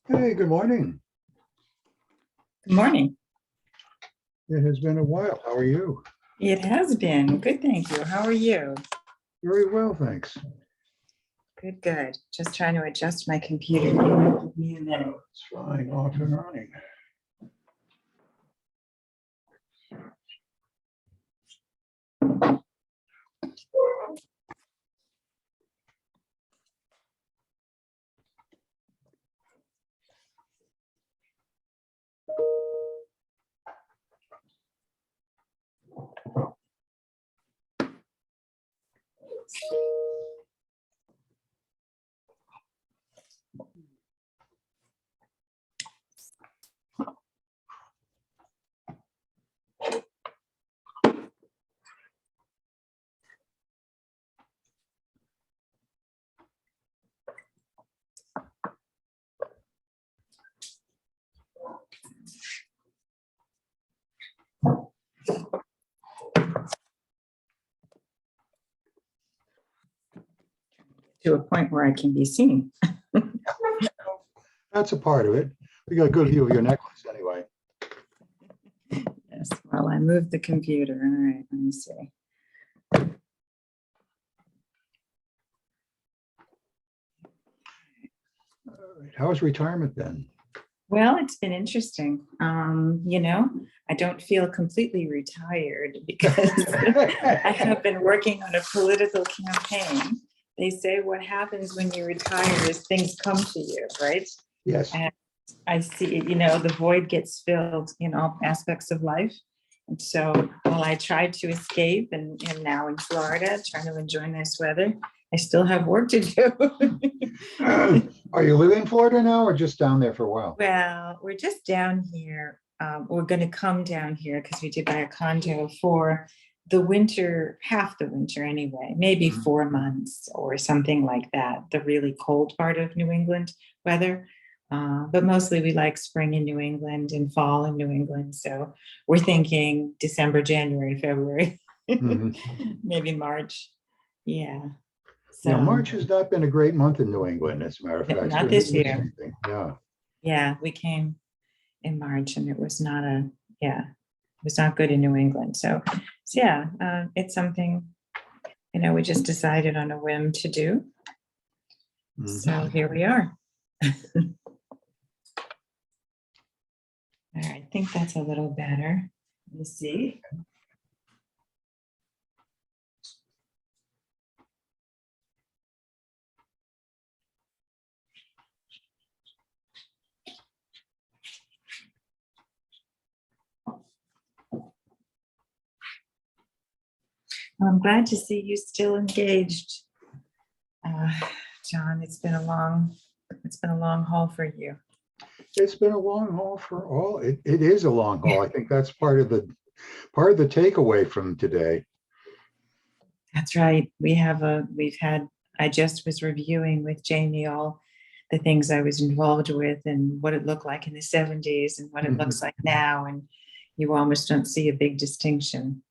Hey, good morning. Good morning. It has been a while. How are you? It has been. Good, thank you. How are you? Very well, thanks. Good, good. Just trying to adjust my computer. Give me a minute. It's fine, off and running. To a point where I can be seen. That's a part of it. We got a good view of your necklace anyway. Yes, well, I moved the computer. All right, let me see. All right. How has retirement been? Well, it's been interesting. I don't feel completely retired because I have been working on a political campaign. They say what happens when you retire is things come to you, right? Yes. And I see, the void gets filled in all aspects of life. And so while I tried to escape and now in Florida, trying to enjoy nice weather, I still have work to do. Are you living in Florida now or just down there for a while? Well, we're just down here. We're going to come down here because we did buy a condo for the winter, half the winter anyway, maybe 4 months or something like that, the really cold part of New England weather. But mostly we like spring in New England and fall in New England. So we're thinking December, January, February, maybe March. Yeah. So Yeah, March has not been a great month in New England, as a matter of fact. It's not been this year. interesting. Yeah. Yeah, we came in March and it was not good in New England. So yeah, it's something, we just decided on a whim to do. So here we are. All right, I think that's a little better. Let me see. I'm glad to see you still engaged, John. It's been a long haul for you. It's been a long haul for all. It is a long haul. I think that's part of the takeaway from today. That's right. I just was reviewing with Jamie all the things I was involved with and what it looked like in the 70s and what it looks like now. And you almost don't see a big distinction.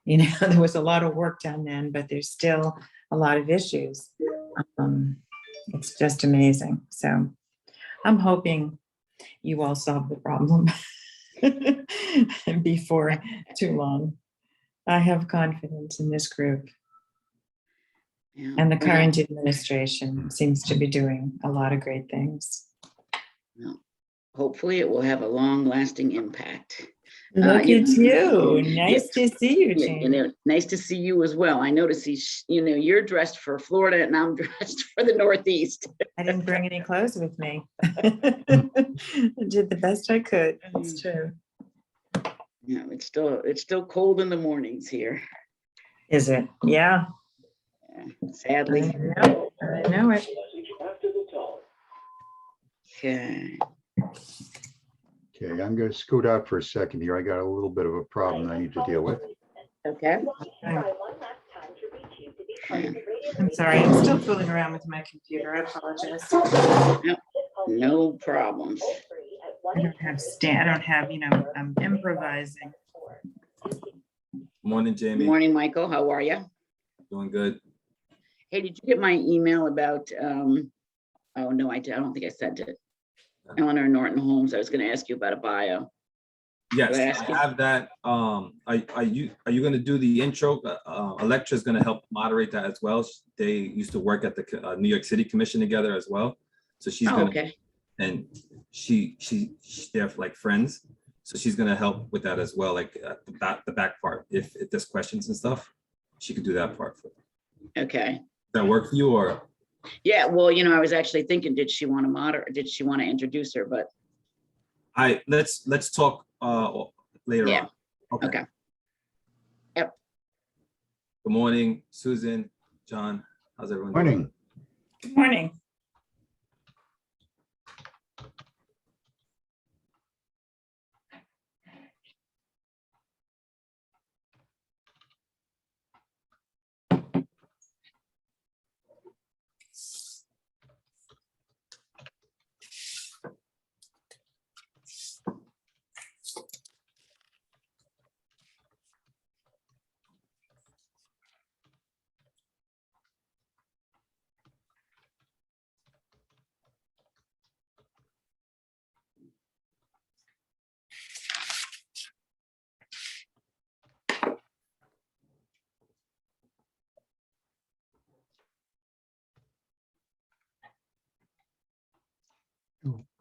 There was a lot of work done then, but there's still a lot of issues. It's just amazing. So I'm hoping you all solve the problem before too long. I have confidence in this group. Yeah. And the current administration seems to be doing a lot of great things. Well, hopefully it will have a long-lasting impact. Look at you. Nice to see you, Jane. Nice to see you as well. I notice you're dressed for Florida and I'm dressed for the Northeast. I didn't bring any clothes with me. I did the best I could. That's true. Yeah, it's still cold in the mornings here. Is it? Yeah. Sadly. I know it. Okay. Okay, I'm going to scoot out for a second here. I got a little bit of a problem I need to deal with. Okay. I'm sorry. I'm still fooling around with my computer. I apologize. No problems. I don't have, I'm improvising. Morning, Jamie. Good morning, Michael. How are you? Doing good. Hey, did you get my email about, oh no, I don't think I sent it. Eleanor Norton Holmes. I was going to ask you about a bio. Yes, Did I ask I you? have that. Are you going to do the intro? Electra's going to help moderate that as well. They used to work at the New York City Commission together as well. So she's Oh, going to, okay. and they're like friends. So she's going to help with that as well, like the back part. If there's questions and stuff, she could do that part. Okay. Does that work for you, or? Yeah. Well, I was actually thinking, did she want to moderate? Did she want to introduce her? But Let's talk later yeah. on. Okay. Okay. Yep. Good morning, Susan, John. How's everyone doing? Morning. Good morning.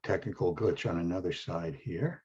Technical glitch on another side here.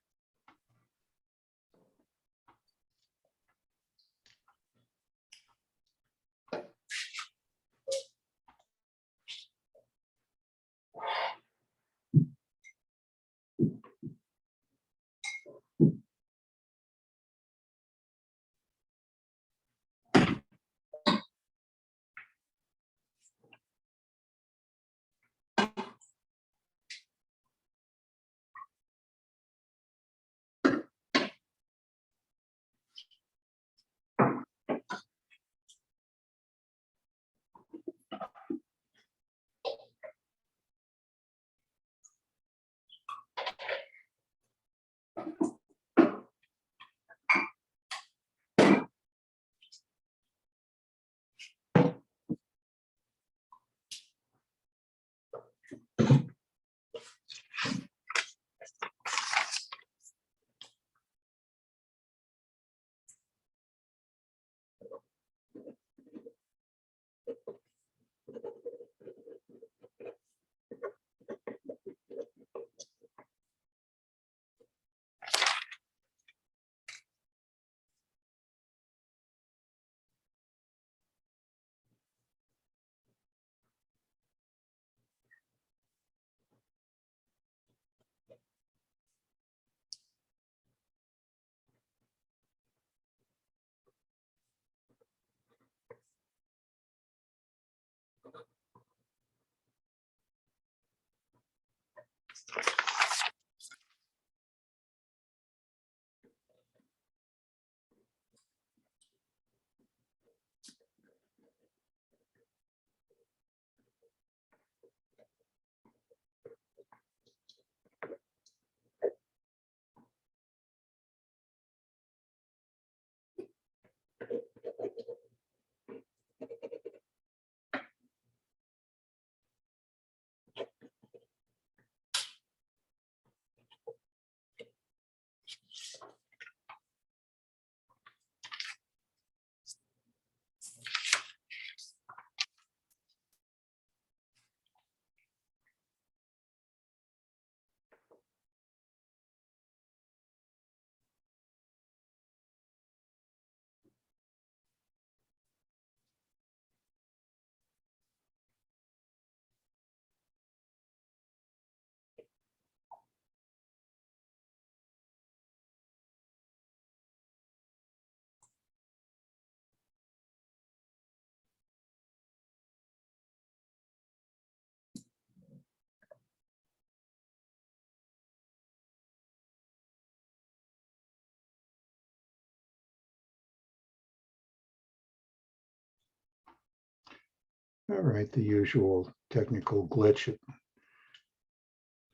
All right, the usual technical glitch at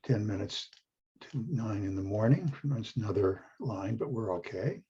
10 minutes to 9 in the morning. That's another line, but we're okay.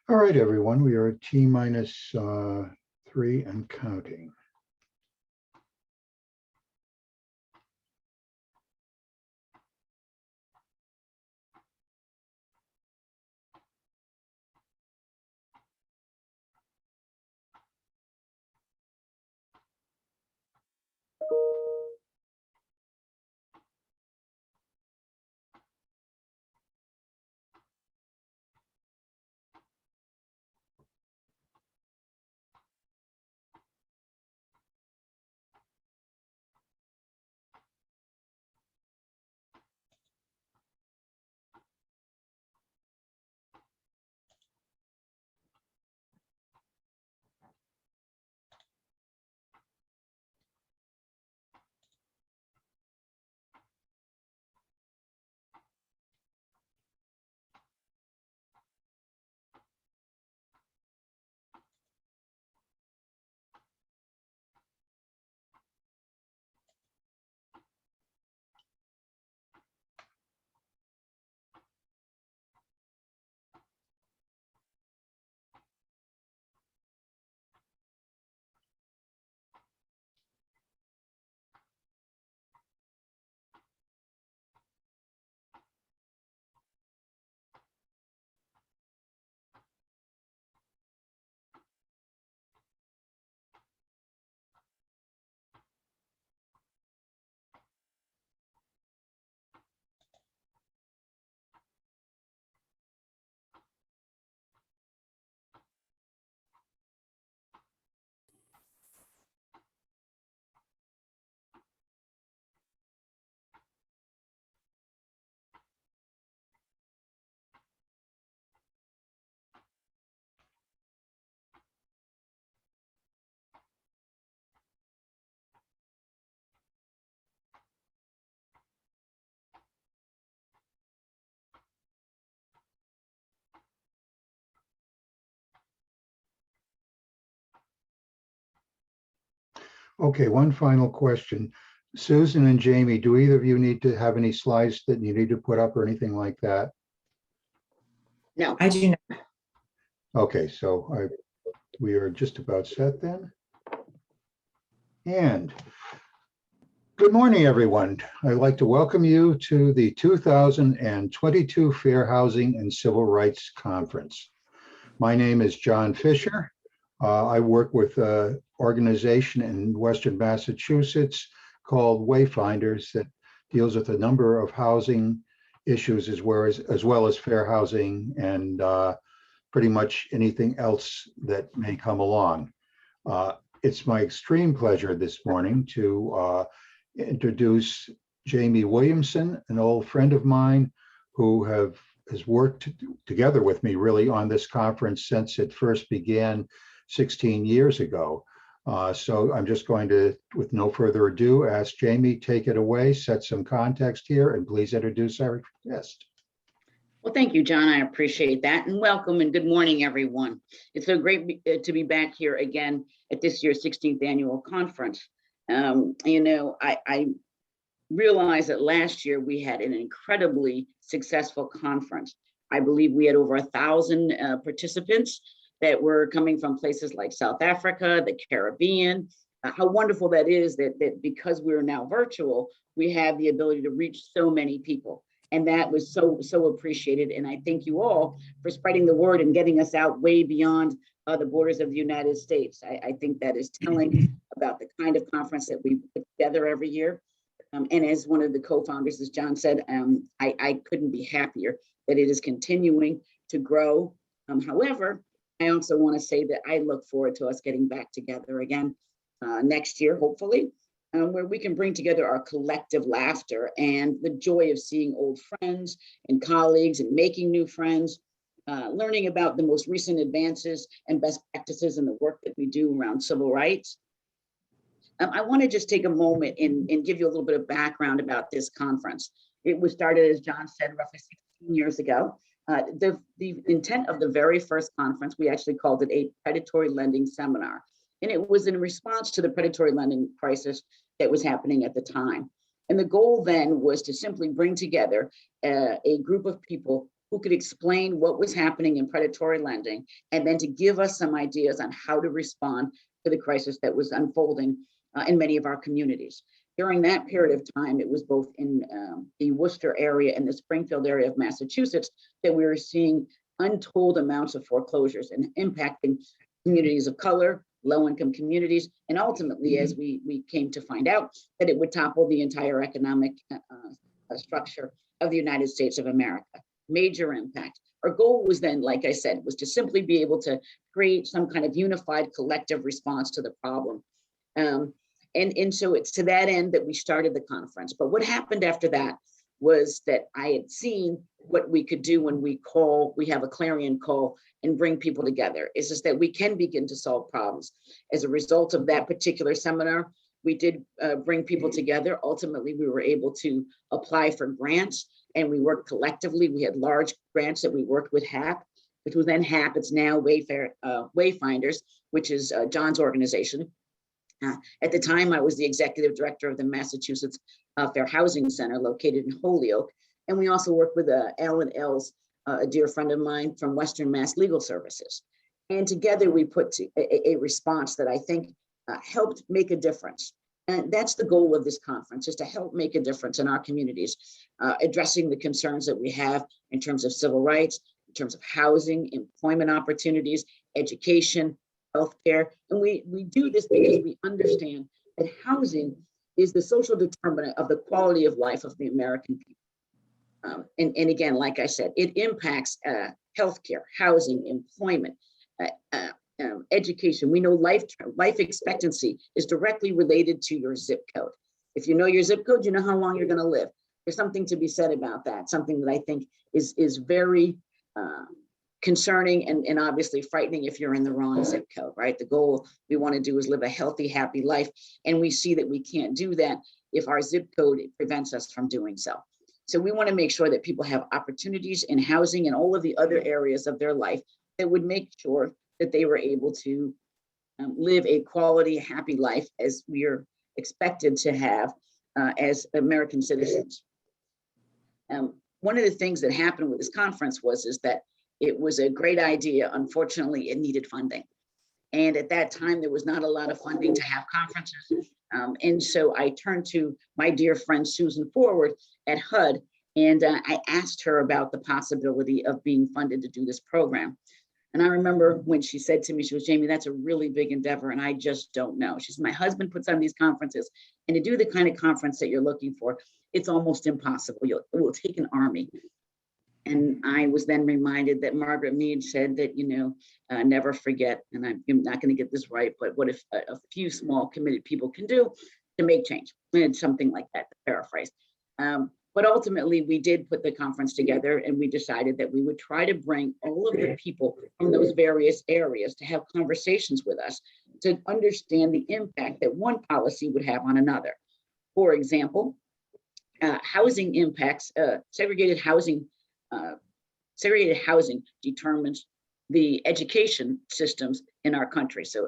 All right, everyone, we are at T minus 3 and counting. Okay, one final question. Susan and Jamie, do either of you need to have any slides that you need to put up or anything like that? No, I do not. Okay, so we are just about set then. And good morning, everyone. I'd like to welcome you to the 2022 Fair Housing and Civil Rights Conference. My name is John Fisher. I work with an organization in Western Massachusetts called Wayfinders that deals with a number of housing issues as well as fair housing and pretty much anything else that may come along. It's my extreme pleasure this morning to introduce Jamie Williamson, an old friend of mine who has worked together with me really on this conference since it first began 16 years ago. So I'm just going to, with no further ado, ask Jamie, take it away, set some context here, and please introduce our guest. well, thank you, John. I appreciate that, and welcome and good morning, everyone. It's so great to be back here again at this year's 16th annual conference. I realized that last year we had an incredibly successful conference. I believe we had over 1,000 participants that were coming from places like South Africa, the Caribbean. How wonderful that is that because we're now virtual, we have the ability to reach so many people. And that was so appreciated. And I thank you all for spreading the word and getting us out way beyond the borders of the United States. I think that is telling about the kind of conference that we put together every year. And as one of the co-founders, as John said, I couldn't be happier that it is continuing to grow. However, I also want to say that I look forward to us getting back together again next year, hopefully, where we can bring together our collective laughter and the joy of seeing old friends and colleagues and making new friends, learning about the most recent advances and best practices in the work that we do around civil rights. I want to just take a moment and give you a little bit of background about this conference. It was started, as John said, roughly 16 years ago. The intent of the very first conference, we actually called it a predatory lending seminar. And it was in response to the predatory lending crisis that was happening at the time. And the goal then was to simply bring together a group of people who could explain what was happening in predatory lending, and then to give us some ideas on how to respond to the crisis that was unfolding in many of our communities. During that period of time, it was both in the Worcester area and the Springfield area of Massachusetts that we were seeing untold amounts of foreclosures and impacting communities of color, low-income communities, and ultimately, as we came to find out, that it would topple the entire economic structure of the United States of America. Major impact. Our goal was then, like I said, was to simply be able to create some kind of unified collective response to the problem. And so it's to that end that we started the conference. But what happened after that was that I had seen what we could do when we have a clarion call and bring people together, is just that we can begin to solve problems. As a result of that particular seminar, we did bring people together. Ultimately, we were able to apply for grants, and we worked collectively. We had large grants that we worked with HAP, which was then HAP. It's now Wayfinders, which is John's organization. At the time, I was the executive director of the Massachusetts Fair Housing Center located in Holyoke. And we also worked with Alan Ells, a dear friend of mine from Western Mass Legal Services. And together we put a response that I think helped make a difference. And that's the goal of this conference, is to help make a difference in our communities, addressing the concerns that we have in terms of civil rights, in terms of housing, employment opportunities, education, healthcare. And we do this because we understand that housing is the social determinant of the quality of life of the American people. And again, like I said, it impacts healthcare, housing, employment, education. We know life expectancy is directly related to your zip code. If you know your zip code, you know how long you're going to live. There's something to be said about that, something that I think is very concerning and obviously frightening if you're in the wrong zip code, right? The goal we want to do is live a healthy, happy life. And we see that we can't do that if our zip code prevents us from doing so. So we want to make sure that people have opportunities in housing and all of the other areas of their life that would make sure that they were able to live a quality, happy life as we are expected to have as American citizens. One of the things that happened with this conference is that it was a great idea. Unfortunately, it needed funding. And at that time, there was not a lot of funding to have conferences. And so I turned to my dear friend, Susan Forward at HUD, and I asked her about the possibility of being funded to do this program. And I remember when she said to me, she was, Jamie, that's a really big endeavor, and I just don't know. She said, my husband puts on these conferences, and to do the kind of conference that you're looking for, it's almost impossible. It will take an army. And I was then reminded that Margaret Mead said that, never forget, and I'm not going to get this right, but what if a few small committed people can do to make change? And something like that, to paraphrase. But ultimately, we did put the conference together, and we decided that we would try to bring all of the people from those various areas to have conversations with us to understand the impact that one policy would have on another. For example, housing impacts, segregated housing determines the education systems in our country. So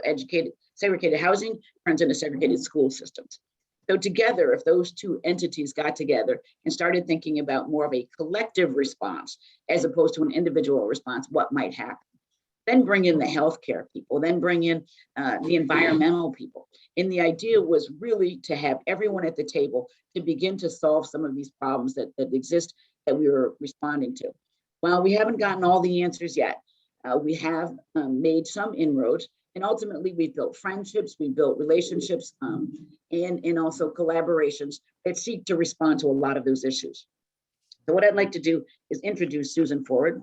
segregated housing turns into segregated school systems. So together, if those two entities got together and started thinking about more of a collective response, as opposed to an individual response, what might happen? Then bring in the healthcare people, then bring in the environmental people. And the idea was really to have everyone at the table to begin to solve some of these problems that exist that we were responding to. While we haven't gotten all the answers yet, we have made some inroads, and ultimately we built friendships, we built relationships, and also collaborations that seek to respond to a lot of those issues. So what I'd like to do is introduce Susan Forward.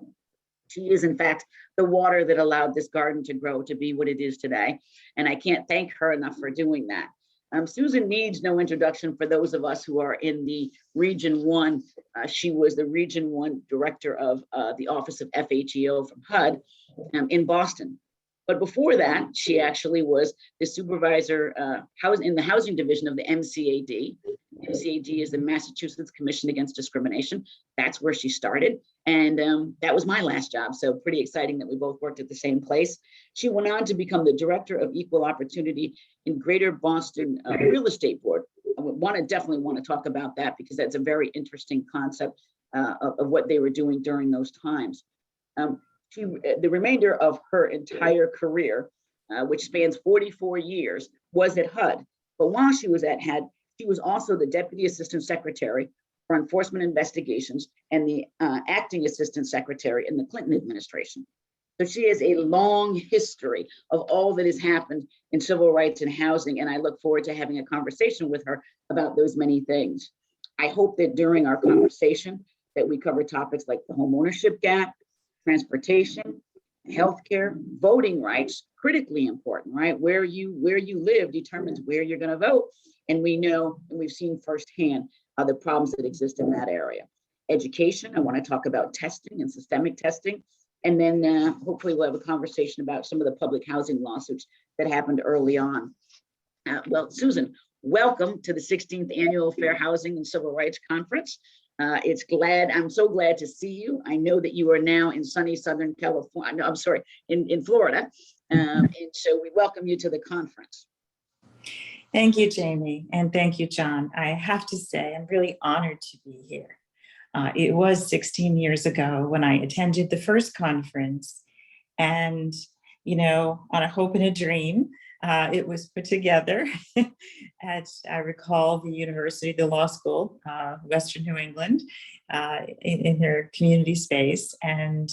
She is, in fact, the water that allowed this garden to grow to be what it is today, and I can't thank her enough for doing that. Susan needs no introduction for those of us who are in the Region 1. She was the Region 1 director of the Office of FHEO from HUD in Boston. But before that, she actually was the supervisor in the housing division of the MCAD. MCAD is the Massachusetts Commission Against Discrimination. That's where she started. And that was my last job. So pretty exciting that we both worked at the same place. She went on to become the director of equal opportunity in Greater Boston Real Estate Board. I definitely want to talk about that because that's a very interesting concept of what they were doing during those times. The remainder of her entire career, which spans 44 years, was at HUD. But while she was at HUD, she was also the Deputy Assistant Secretary for Enforcement Investigations and the Acting Assistant Secretary in the Clinton administration. So she has a long history of all that has happened in civil rights and housing, and I look forward to having a conversation with her about those many things. I hope that during our conversation that we cover topics like the home ownership gap, transportation, healthcare, voting rights, critically important, right? Where you live determines where you're going to vote. And we know, and we've seen firsthand the problems that exist in that area. Education, I want to talk about testing and systemic testing. And then hopefully we'll have a conversation about some of the public housing lawsuits that happened early on. Well, Susan, welcome to the 16th Annual Fair Housing and Civil Rights Conference. I'm so glad to see you. I know that you are now in sunny Southern California. No, I'm sorry, in Florida. And so we welcome you to the conference. Thank you, Jamie, and thank you, John. I have to say, I'm really honored to be here. It was 16 years ago when I attended the first conference, and, you know, on a hope and a dream, it was put together at, I recall, the university, the law school, Western New England, in their community space. And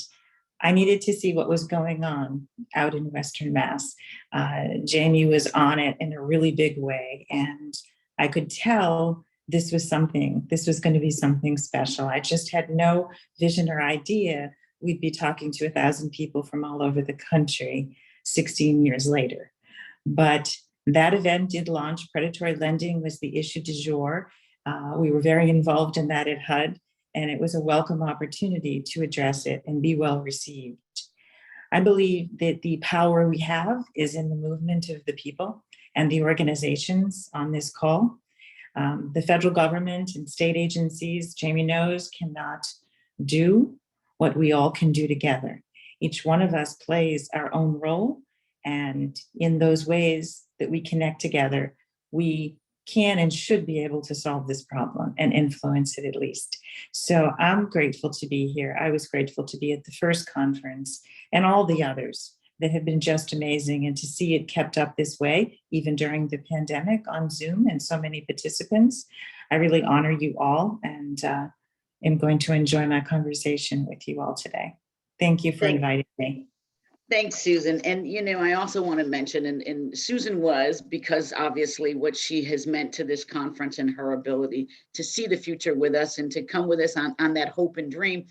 I needed to see what was going on out in Western Mass. Jamie was on it in a really big way, and I could tell this was going to be something special. I just had no vision or idea we'd be talking to 1,000 people from all over the country 16 years later. But that event did launch. Predatory lending was the issue du jour. We were very involved in that at HUD, and it was a welcome opportunity to address it and be well received. I believe that the power we have is in the movement of the people and the organizations on this call. The federal government and state agencies, Jamie knows, cannot do what we all can do together. Each one of us plays our own role, and in those ways that we connect together, we can and should be able to solve this problem and influence it at least. So I'm grateful to be here. I was grateful to be at the first conference and all the others that have been just amazing, and to see it kept up this way, even during the pandemic on Zoom and so many participants. I really honor you all, and am going to enjoy my conversation with you all today. Thank you for inviting me. Thanks, Susan. And, you know, I also want to mention, and Susan was, because obviously what she has meant to this conference and her ability to see the future with us and to come with us on that hope and dream,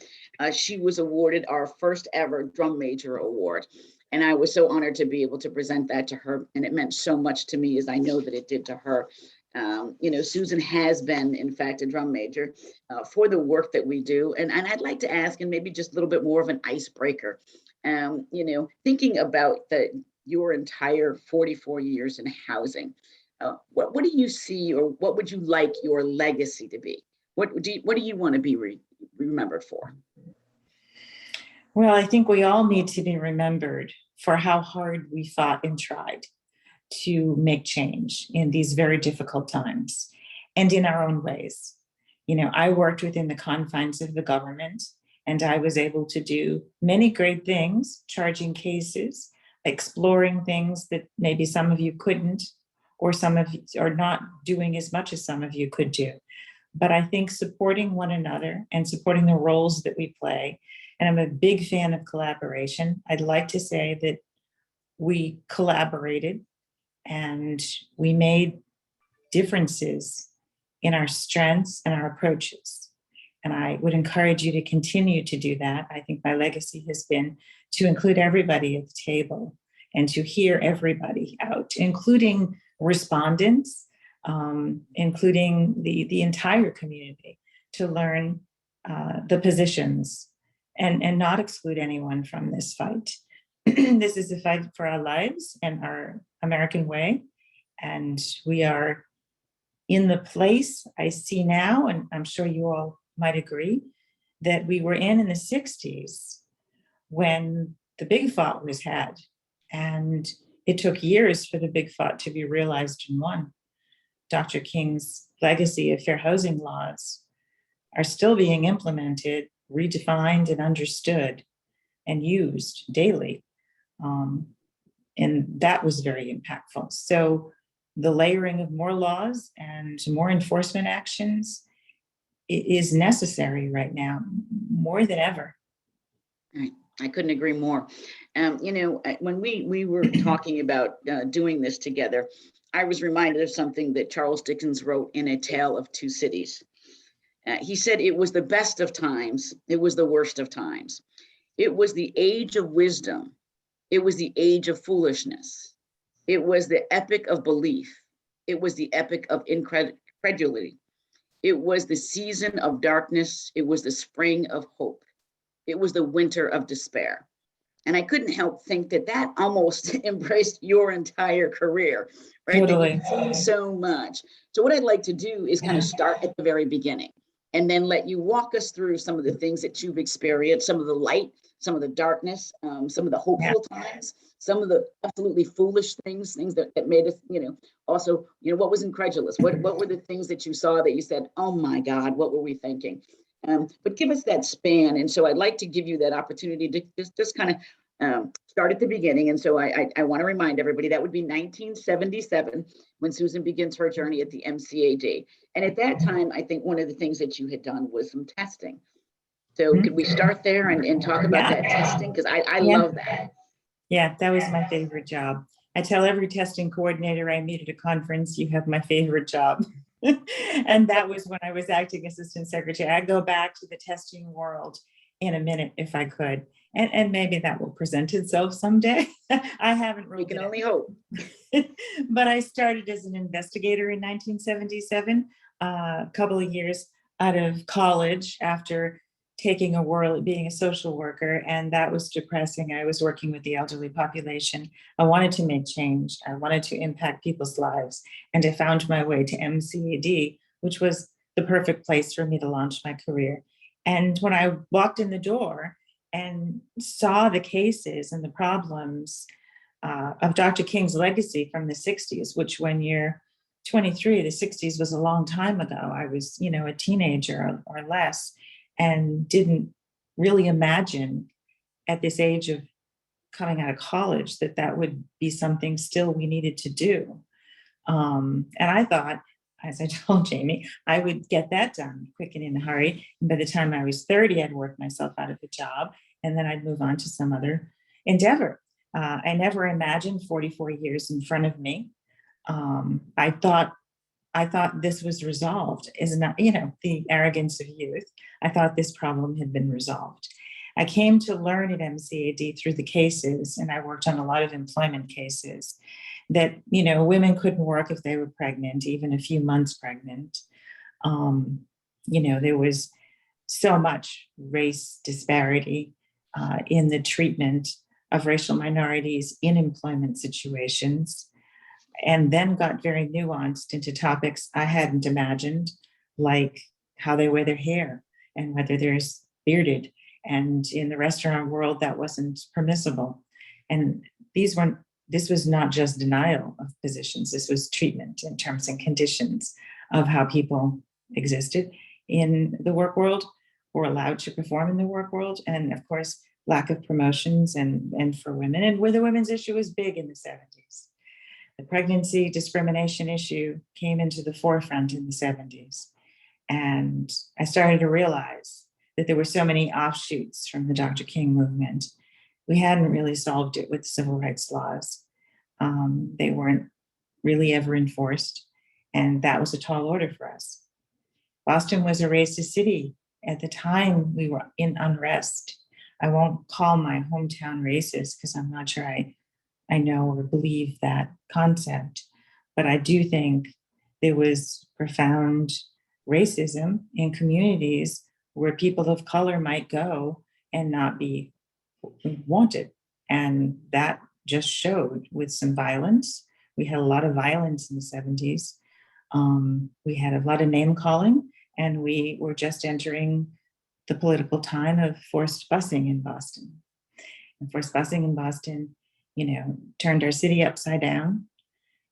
she was awarded our first ever Drum Major Award. And I was so honored to be able to present that to her. And it meant so much to me, as I know that it did to her. You know, Susan has been, in fact, a drum major for the work that we do. And I'd like to ask, and maybe just a little bit more of an icebreaker, you know, thinking about your entire 44 years in housing, what do you see, or what would you like your legacy to be? What do you want to be remembered for? Well, I think we all need to be remembered for how hard we fought and tried to make change in these very difficult times, and in our own ways. You know, I worked within the confines of the government, and I was able to do many great things, charging cases, exploring things that maybe some of you couldn't, or some of you are not doing as much as some of you could do. But I think supporting one another and supporting the roles that we play, and I'm a big fan of collaboration. I'd like to say that we collaborated and we made differences in our strengths and our approaches. And I would encourage you to continue to do that. I think my legacy has been to include everybody at the table and to hear everybody out, including respondents, including the entire community, to learn the positions and not exclude anyone from this fight. This is a fight for our lives and our American way. And we are in the place I see now, and I'm sure you all might agree, that we were in the 60s when the big thought was had. And it took years for the big thought to be realized and won. Dr. King's legacy of fair housing laws are still being implemented, redefined, and understood and used daily. And that was very impactful. So the layering of more laws and more enforcement actions is necessary right now, more than ever. Right. I couldn't agree more. When we were talking about doing this together, I was reminded of something that Charles Dickens wrote in A Tale of Two Cities. He said it was the best of times, it was the worst of times. It was the age of wisdom. It was the age of foolishness. It was the epic of belief. It was the epic of incredulity. It was the season of darkness. It was the spring of hope. It was the winter of despair. And I couldn't help think that that almost embraced your entire career, right? Totally. That you've seen so much. So what I'd like to do is kind of start at the very beginning and then let you walk us through some of the things that you've experienced, some of the light, some of the darkness, some of the hopeful times, some of the absolutely foolish things that made us, also, what was incredulous? What were the things that you saw that you said, oh my God, what were we thinking? But give us that span. And so I'd like to give you that opportunity to just kind of start at the beginning. And so I want to remind everybody that would be 1977 when Susan begins her journey at the MCAD. And at that time, I think one of the things that you had done was some testing. So could we start there and talk about that testing? Because I love that. Yeah, that was my favorite job. I tell every testing coordinator I meet at a conference, you have my favorite job. And that was when I was acting assistant secretary. I'd go back to the testing world in a minute if I could. And maybe that will present itself someday. I haven't really. We can only hope. But I started as an investigator in 1977, a couple of years out of college after taking a whirl at being a social worker, and that was depressing. I was working with the elderly population. I wanted to make change. I wanted to impact people's lives, and I found my way to MCAD, which was the perfect place for me to launch my career. And when I walked in the door and saw the cases and the problems of Dr. King's legacy from the 60s, which when you're 23, the 60s was a long time ago. I was, a teenager or less, and didn't really imagine at this age of coming out of college that would be something still we needed to do. And I thought, as I told Jamie, I would get that done quick and in a hurry. And by the time I was 30, I'd work myself out of a job, and then I'd move on to some other endeavor. I never imagined 44 years in front of me. I thought this was resolved. Is not, the arrogance of youth. I thought this problem had been resolved. I came to learn at MCAD through the cases, and I worked on a lot of employment cases, that, women couldn't work if they were pregnant, even a few months pregnant. There was so much race disparity in the treatment of racial minorities in employment situations, and then got very nuanced into topics I hadn't imagined, like how they wear their hair and whether they're bearded. And in the restaurant world, that wasn't permissible. And this was not just denial of positions. This was treatment in terms and conditions of how people existed in the work world or allowed to perform in the work world. And of course, lack of promotions and for women, and where the women's issue was big in the 70s. The pregnancy discrimination issue came into the forefront in the 70s. And I started to realize that there were so many offshoots from the Dr. King movement. We hadn't really solved it with civil rights laws. They weren't really ever enforced. And that was a tall order for us. Boston was a racist city. At the time, we were in unrest. I won't call my hometown racist because I'm not sure I know or believe that concept, but I do think there was profound racism in communities where people of color might go and not be wanted. And that just showed with some violence. We had a lot of violence in the 70s. We had a lot of name calling, and we were just entering the political time of forced busing in Boston. And forced busing in Boston, turned our city upside down,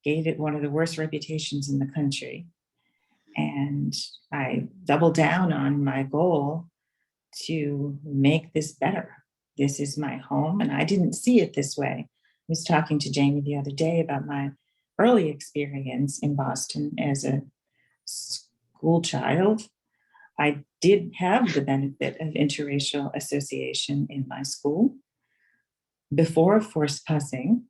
gave it one of the worst reputations in the country. And I doubled down on my goal to make this better. This is my home, and I didn't see it this way. I was talking to Jamie the other day about my early experience in Boston as a school child. I did have the benefit of interracial association in my school. Before forced busing,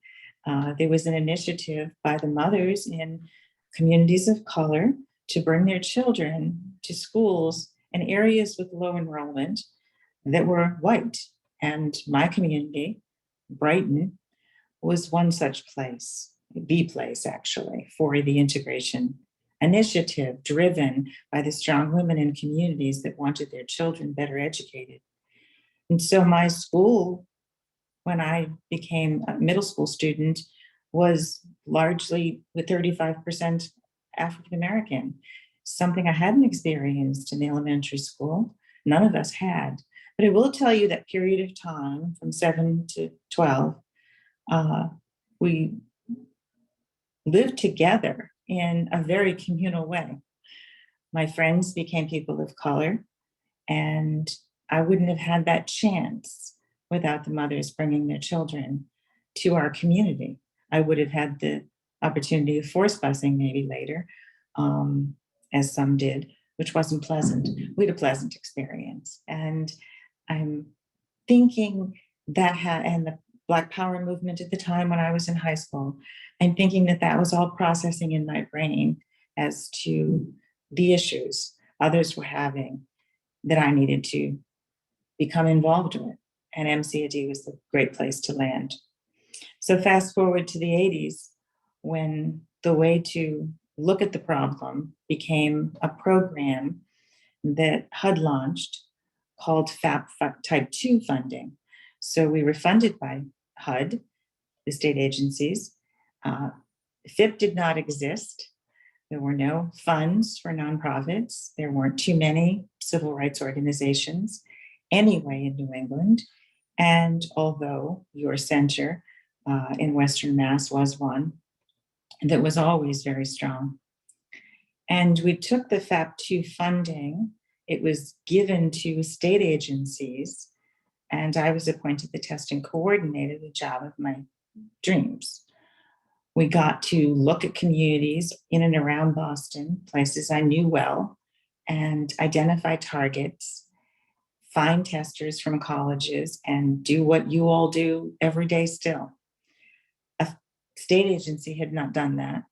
there was an initiative by the mothers in communities of color to bring their children to schools in areas with low enrollment that were white. And my community, Brighton, was one such place, the place actually, for the integration initiative driven by the strong women in communities that wanted their children better educated. And so my school, when I became a middle school student, was largely with 35% African American, something I hadn't experienced in the elementary school. None of us had. But I will tell you that period of time from 7 to 12, we lived together in a very communal way. My friends became people of color, and I wouldn't have had that chance without the mothers bringing their children to our community. I would have had the opportunity of force busing maybe later, as some did, which wasn't pleasant. We had a pleasant experience. And I'm thinking that and the Black Power movement at the time when I was in high school, I'm thinking that that was all processing in my brain as to the issues others were having that I needed to become involved with. And MCAD was the great place to land. So fast forward to the 80s, when the way to look at the problem became a program that HUD launched called FAP Type 2 funding. So we were funded by HUD, the state agencies. FIP did not exist. There were no funds for nonprofits. There weren't too many civil rights organizations anyway in New England. And although your center in Western Mass was one that was always very strong. And we took the FAP2 funding. It was given to state agencies, and I was appointed the testing coordinator, the job of my dreams. We got to look at communities in and around Boston, places I knew well, and identify targets, find testers from colleges, and do what you all do every day still. A state agency had not done that.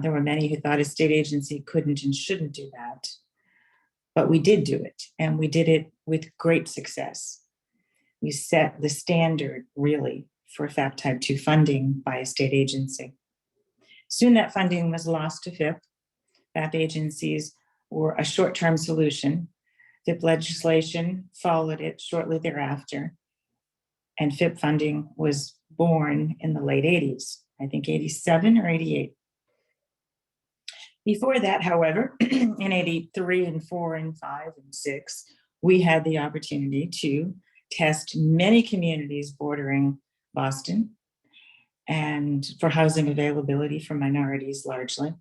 There were many who thought a state agency couldn't and shouldn't do that. But we did do it, and we did it with great success. We set the standard, really, for FAP Type 2 funding by a state agency. Soon that funding was lost to FIP. FAP agencies were a short-term solution. FIP legislation followed it shortly thereafter, and FIP funding was born in the late 80s, I think 87 or 88. Before that, however, in 83 and 4 and 5 and 6, we had the opportunity to test many communities bordering Boston and for housing availability for minorities largely.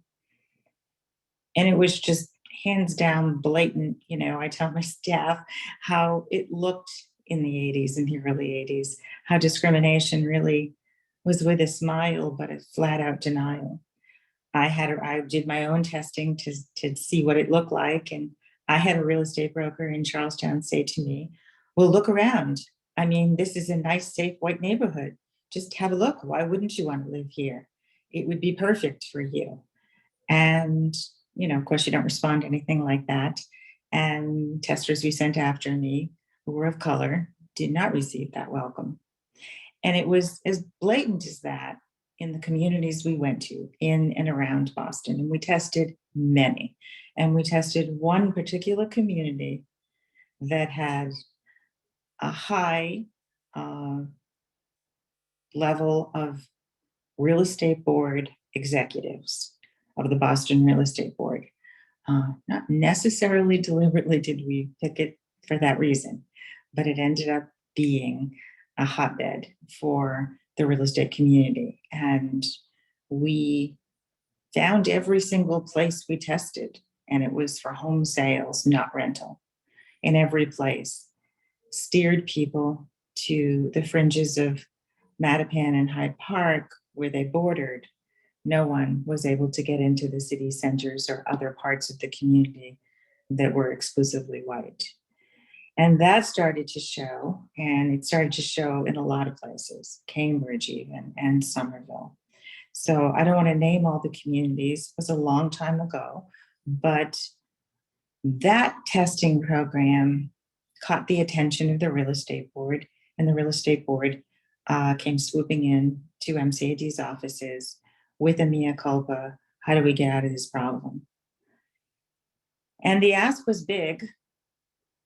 And it was just hands down blatant. I tell my staff how it looked in the 80s, in the early 80s, how discrimination really was with a smile, but a flat out denial. I did my own testing to see what it looked like. And I had a real estate broker in Charlestown say to me, well, look around. I mean, this is a nice, safe white neighborhood. Just have a look. Why wouldn't you want to live here? It would be perfect for you. And, of course, you don't respond to anything like that. And testers we sent after me who were of color did not receive that welcome. And it was as blatant as that in the communities we went to in and around Boston. And we tested many. And we tested one particular community that had a high level of real estate board executives of the Boston Real Estate Board. Not necessarily deliberately did we pick it for that reason, but it ended up being a hotbed for the real estate community. And we found every single place we tested and it was for home sales, not rental, in every place. Steered people to the fringes of Mattapan and Hyde Park, where they bordered. No one was able to get into the city centers or other parts of the community that were exclusively white. And that started to show, and it started to show in a lot of places, Cambridge even, and Somerville. So I don't want to name all the communities, it was a long time ago, but that testing program caught the attention of the real estate board, and the real estate board came swooping in to MCAD's offices with a mea culpa. How do we get out of this problem? And the ask was big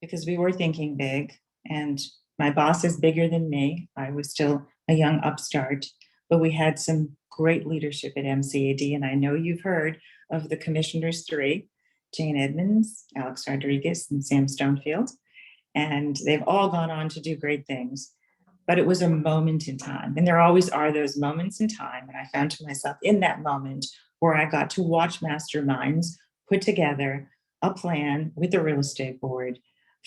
because we were thinking big, and my boss is bigger than me. I was still a young upstart, but we had some great leadership at MCAD, and I know you've heard of the commissioners three, Jane Edmonds, Alex Rodriguez, and Sam Stonefield, and they've all gone on to do great things. But it was a moment in time, and there always are those moments in time, and I found myself in that moment where I got to watch masterminds put together a plan with the real estate board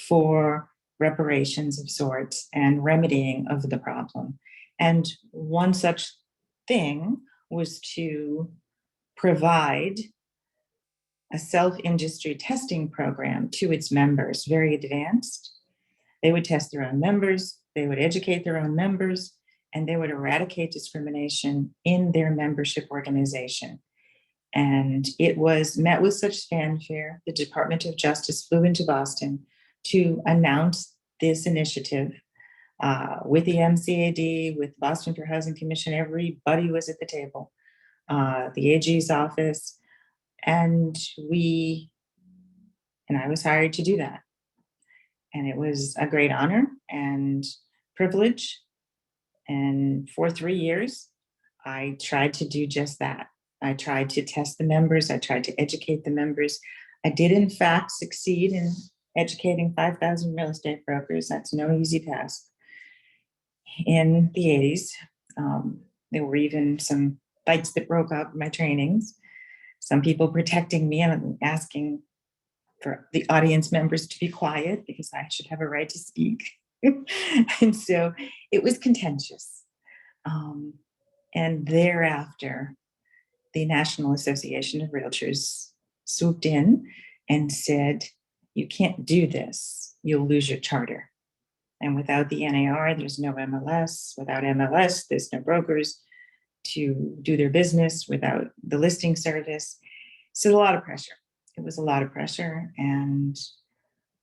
for reparations of sorts and remedying of the problem. And one such thing was to provide a self-industry testing program to its members, very advanced. They would test their own members, they would educate their own members, and they would eradicate discrimination in their membership organization. And it was met with such fanfare, the Department of Justice flew into Boston to announce this initiative with the MCAD, with Boston Fair Housing Commission. Everybody was at the table, the AG's office, and I was hired to do that. And it was a great honor and privilege. And for 3 years, I tried to do just that. I tried to test the members. I tried to educate the members. I did, in fact, succeed in educating 5,000 real estate brokers. That's no easy task. In the 80s, there were even some fights that broke out in my trainings. Some people protecting me and asking for the audience members to be quiet because I should have a right to speak. And so it was contentious. And thereafter, the National Association of Realtors swooped in and said, you can't do this, you'll lose your charter. And without the NAR, there's no MLS. Without MLS, there's no brokers to do their business. Without the listing service. So a lot of pressure. It was a lot of pressure. And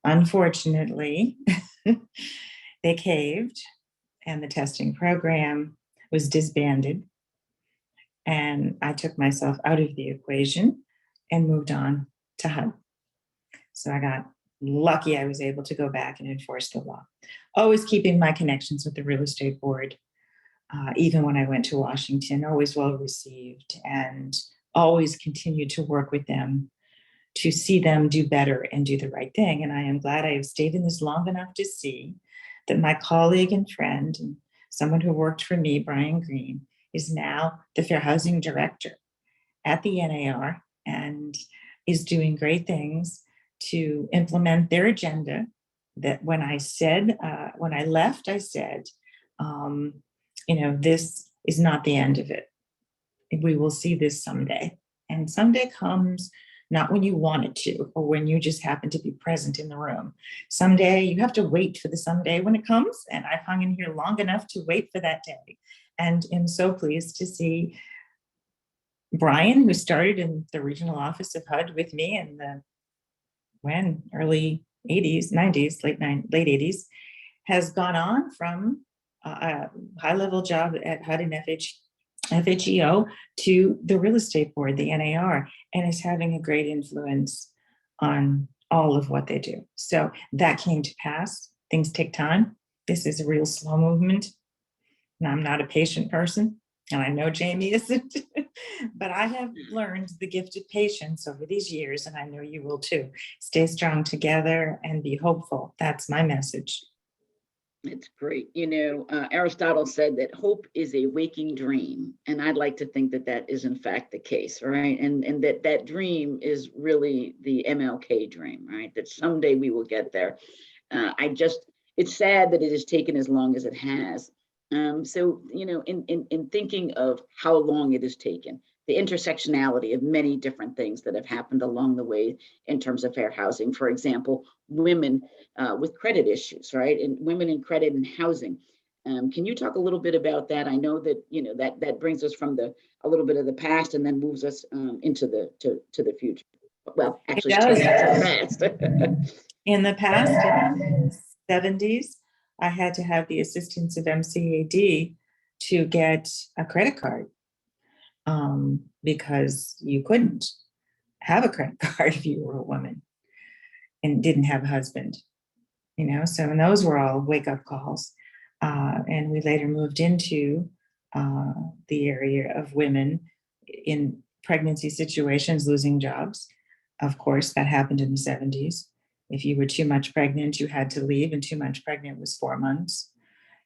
unfortunately, they caved and the testing program was disbanded. And I took myself out of the equation and moved on to HUD. So I got lucky I was able to go back and enforce the law. Always keeping my connections with the real estate board, even when I went to Washington, always well received, and always continued to work with them to see them do better and do the right thing. And I am glad I have stayed in this long enough to see that my colleague and friend and someone who worked for me, Brian Green, is now the Fair Housing Director at the NAR and is doing great things to implement their agenda. That when I said, when I left, I said, this is not the end of it. We will see this someday. And someday comes not when you want it to, or when you just happen to be present in the room. Someday you have to wait for the someday when it comes. And I've hung in here long enough to wait for that day. And am so pleased to see Brian, who started in the regional office of HUD with me in the early 80s, 90s, late 80s, has gone on from a high-level job at HUD and FHEO to the real estate board, the NAR, and is having a great influence on all of what they do. So that came to pass. Things take time. This is a real slow movement. And I'm not a patient person, and I know Jamie isn't, but I have learned the gift of patience over these years, and I know you will too. Stay strong together and be hopeful. That's my message. It's great. Aristotle said that hope is a waking dream. And I'd like to think that that is in fact the case, right? And that dream is really the MLK dream, right? That someday we will get there. It's sad that it has taken as long as it has. In thinking of how long it has taken, the intersectionality of many different things that have happened along the way in terms of fair housing, for example, women with credit issues, right? And women in credit and housing. Can you talk a little bit about that? I know that, that brings us from a little bit of the past and then moves us into to the future. Well, actually, It does. to the past. In the past, in the 70s, I had to have the assistance of MCAD to get a credit card because you couldn't have a credit card if you were a woman and didn't have a husband, so and those were all wake-up calls. And we later moved into the area of women in pregnancy situations losing jobs. Of course, that happened in the 70s. If you were too much pregnant, you had to leave, and too much pregnant was 4 months.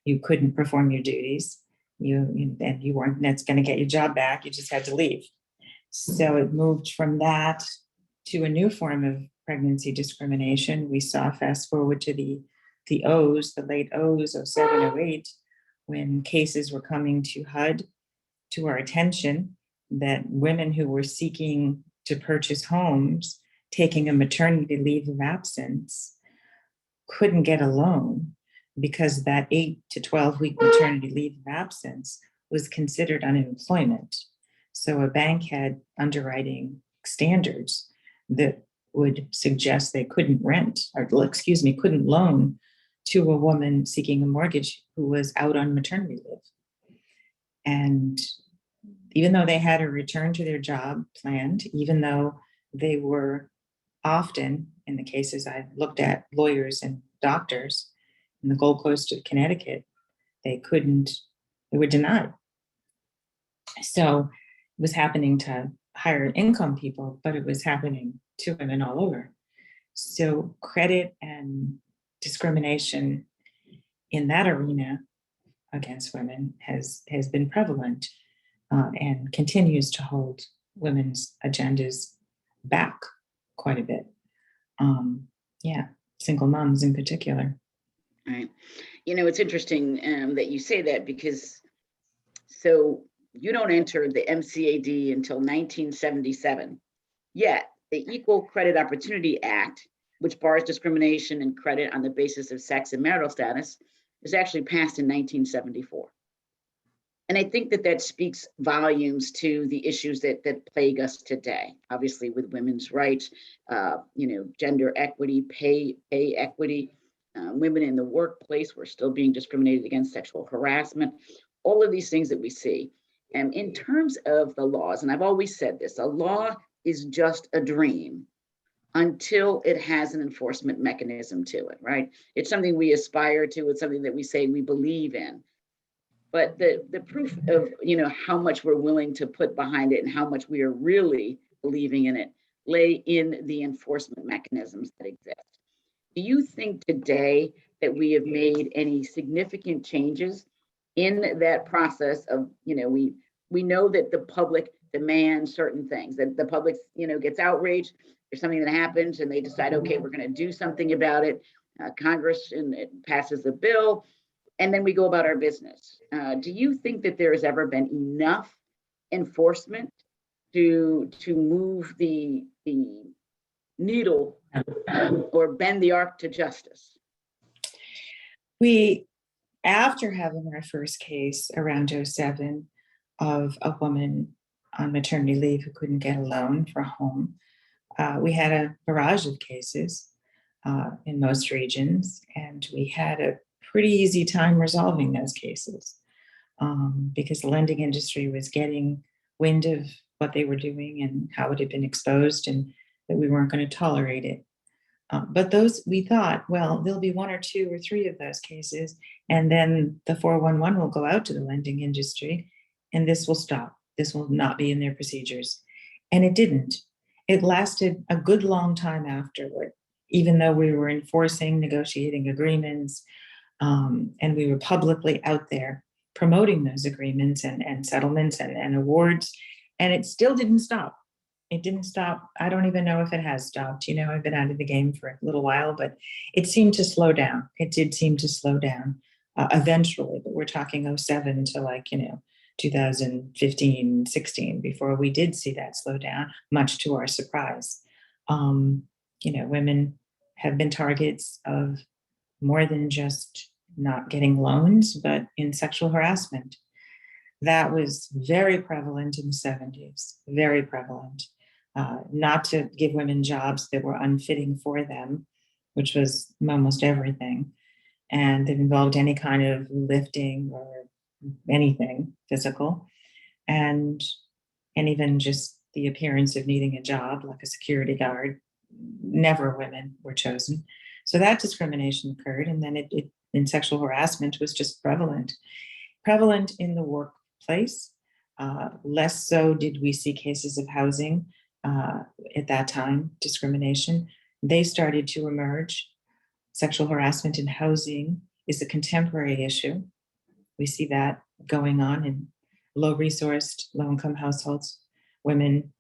You couldn't perform your duties. And you weren't going to get your job back. You just had to leave. So it moved from that to a new form of pregnancy discrimination. We saw, fast forward to the O's, the late O's, 07, 08, when cases were coming to HUD to our attention that women who were seeking to purchase homes, taking a maternity leave of absence, couldn't get a loan because that 8 to 12 week maternity leave of absence was considered unemployment. So a bank had underwriting standards that would suggest they couldn't couldn't loan to a woman seeking a mortgage who was out on maternity leave. And even though they had a return to their job planned, even though they were often, in the cases I've looked at, lawyers and doctors in the Gold Coast of Connecticut, they were denied. So it was happening to higher income people, but it was happening to women all over. So credit and discrimination in that arena against women has been prevalent and continues to hold women's agendas back quite a bit. Single moms in particular. Right. It's interesting that you say that because so you don't enter the MCAD until 1977. Yet the Equal Credit Opportunity Act, which bars discrimination and credit on the basis of sex and marital status, was actually passed in 1974. And I think that speaks volumes to the issues that plague us today, obviously with women's rights, gender equity, pay equity, women in the workplace, we're still being discriminated against, sexual harassment, all of these things that we see. And in terms of the laws, and I've always said this, a law is just a dream until it has an enforcement mechanism to it, right? It's something we aspire to, it's something that we say we believe in. But the proof of, how much we're willing to put behind it and how much we are really believing in it lay in the enforcement mechanisms that exist. Do you think today that we have made any significant changes in that process of, we know that the public demands certain things, that the public, gets outraged, there's something that happens and they decide, okay, we're going to do something about it. Congress and it passes a bill. And then we go about our business. Do you think that there has ever been enough enforcement to move the needle or bend the arc to justice? We, after having our first case around 07 of a woman on maternity leave who couldn't get a loan for a home, we had a barrage of cases in most regions, and we had a pretty easy time resolving those cases because the lending industry was getting wind of what they were doing and how it had been exposed and that we weren't going to tolerate it. But those, we thought, well, there'll be 1 or 2 or 3 of those cases, and then the 411 will go out to the lending industry and this will stop. This will not be in their procedures. And it didn't. It lasted a good long time afterward, even though we were enforcing, negotiating agreements, And we were publicly out there promoting those agreements and settlements and awards, and it still didn't stop. It didn't stop. I don't even know if it has stopped. You know, I've been out of the game for a little while, but it seemed to slow down. It did seem to slow down eventually, but we're talking '07 to, like, 2015, 16, before we did see that slow down, much to our surprise. Women have been targets of more than just not getting loans, but in sexual harassment. That was very prevalent in the '70s, very prevalent. Not to give women jobs that were unfitting for them, which was almost everything. And it involved any kind of lifting or anything physical. And even just the appearance of needing a job, like a security guard. Never women were chosen. So that discrimination occurred. And then it in sexual harassment was just prevalent in the workplace. Less so did we see cases of housing at that time, discrimination. They started to emerge. Sexual harassment in housing is a contemporary issue. We see that going on in low-resourced, low-income households, women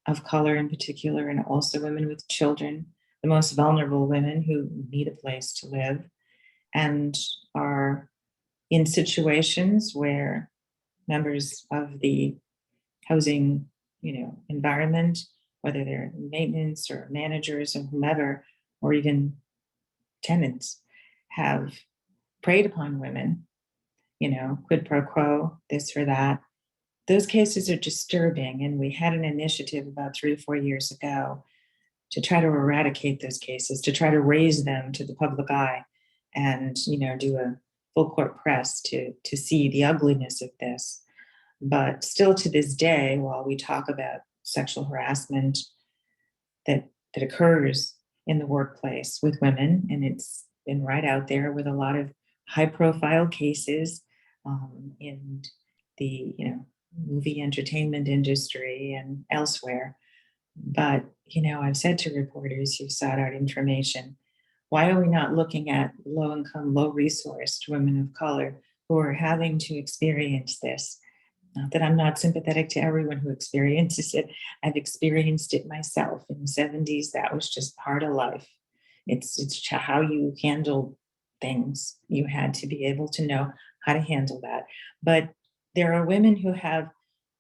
of color in particular, and also women with children, the most vulnerable women who need a place to live and are in situations where members of the housing, environment, whether they're maintenance or managers or whomever, or even tenants, have preyed upon women, quid pro quo, this or that. Those cases are disturbing. And we had an initiative about 3 or 4 years ago to try to eradicate those cases, to try to raise them to the public eye and, do a full court press to see the ugliness of this. But still to this day, while we talk about sexual harassment that occurs in the workplace with women, and it's been right out there with a lot of high profile cases in the movie entertainment industry and elsewhere. But I've said to reporters who sought out information, why are we not looking at low income, low resourced women of color who are having to experience this? Not that I'm not sympathetic to everyone who experiences it. I've experienced it myself in the '70s. That was just part of life. It's how you handle things. You had to be able to know how to handle that. But there are women who have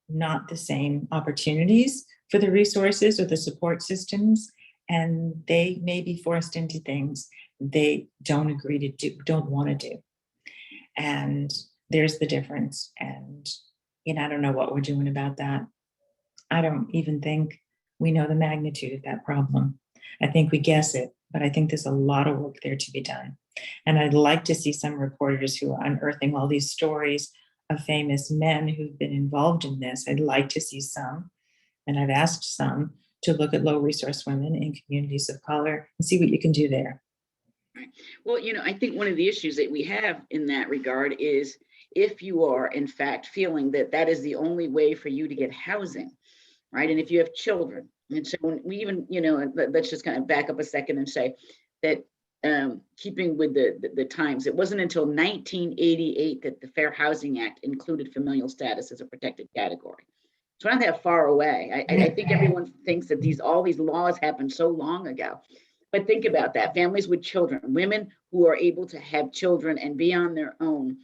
not the same opportunities for the resources or the support systems, and they may be forced into things they don't agree to do, don't want to do. And there's the difference. And I don't know what we're doing about that. I don't even think we know the magnitude of that problem. I think we guess it, but I think there's a lot of work there to be done. And I'd like to see some reporters who are unearthing all these stories of famous men who've been involved in this. I'd like to see some, and I've asked some, to look at low resource women in communities of color and see what you can do there. Right. Well, I think one of the issues that we have in that regard is if you are in fact feeling that that is the only way for you to get housing, right? And if you have children, and so when we even, let's just kind of back up a second and say that keeping with the times, it wasn't until 1988 that the Fair Housing Act included familial status as a protected category. So not that far away. I think everyone thinks that all these laws happened so long ago. But think about that. Families with children, women who are able to have children and be on their own,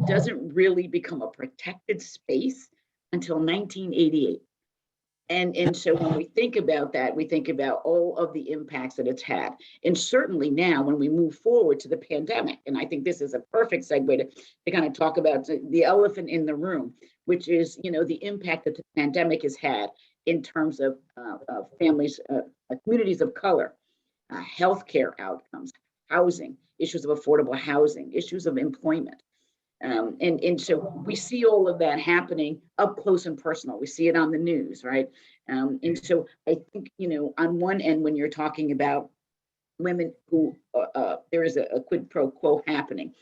doesn't really become a protected space until 1988. And so when we think about that, we think about all of the impacts that it's had. And certainly now when we move forward to the pandemic, and I think this is a perfect segue to kind of talk about the elephant in the room, which is, the impact that the pandemic has had in terms of families, communities of color, healthcare outcomes, housing, issues of affordable housing, issues of employment. And so we see all of that happening up close and personal. We see it on the news, right? And so I think, on one end, when you're talking about women who there is a quid pro quo happening,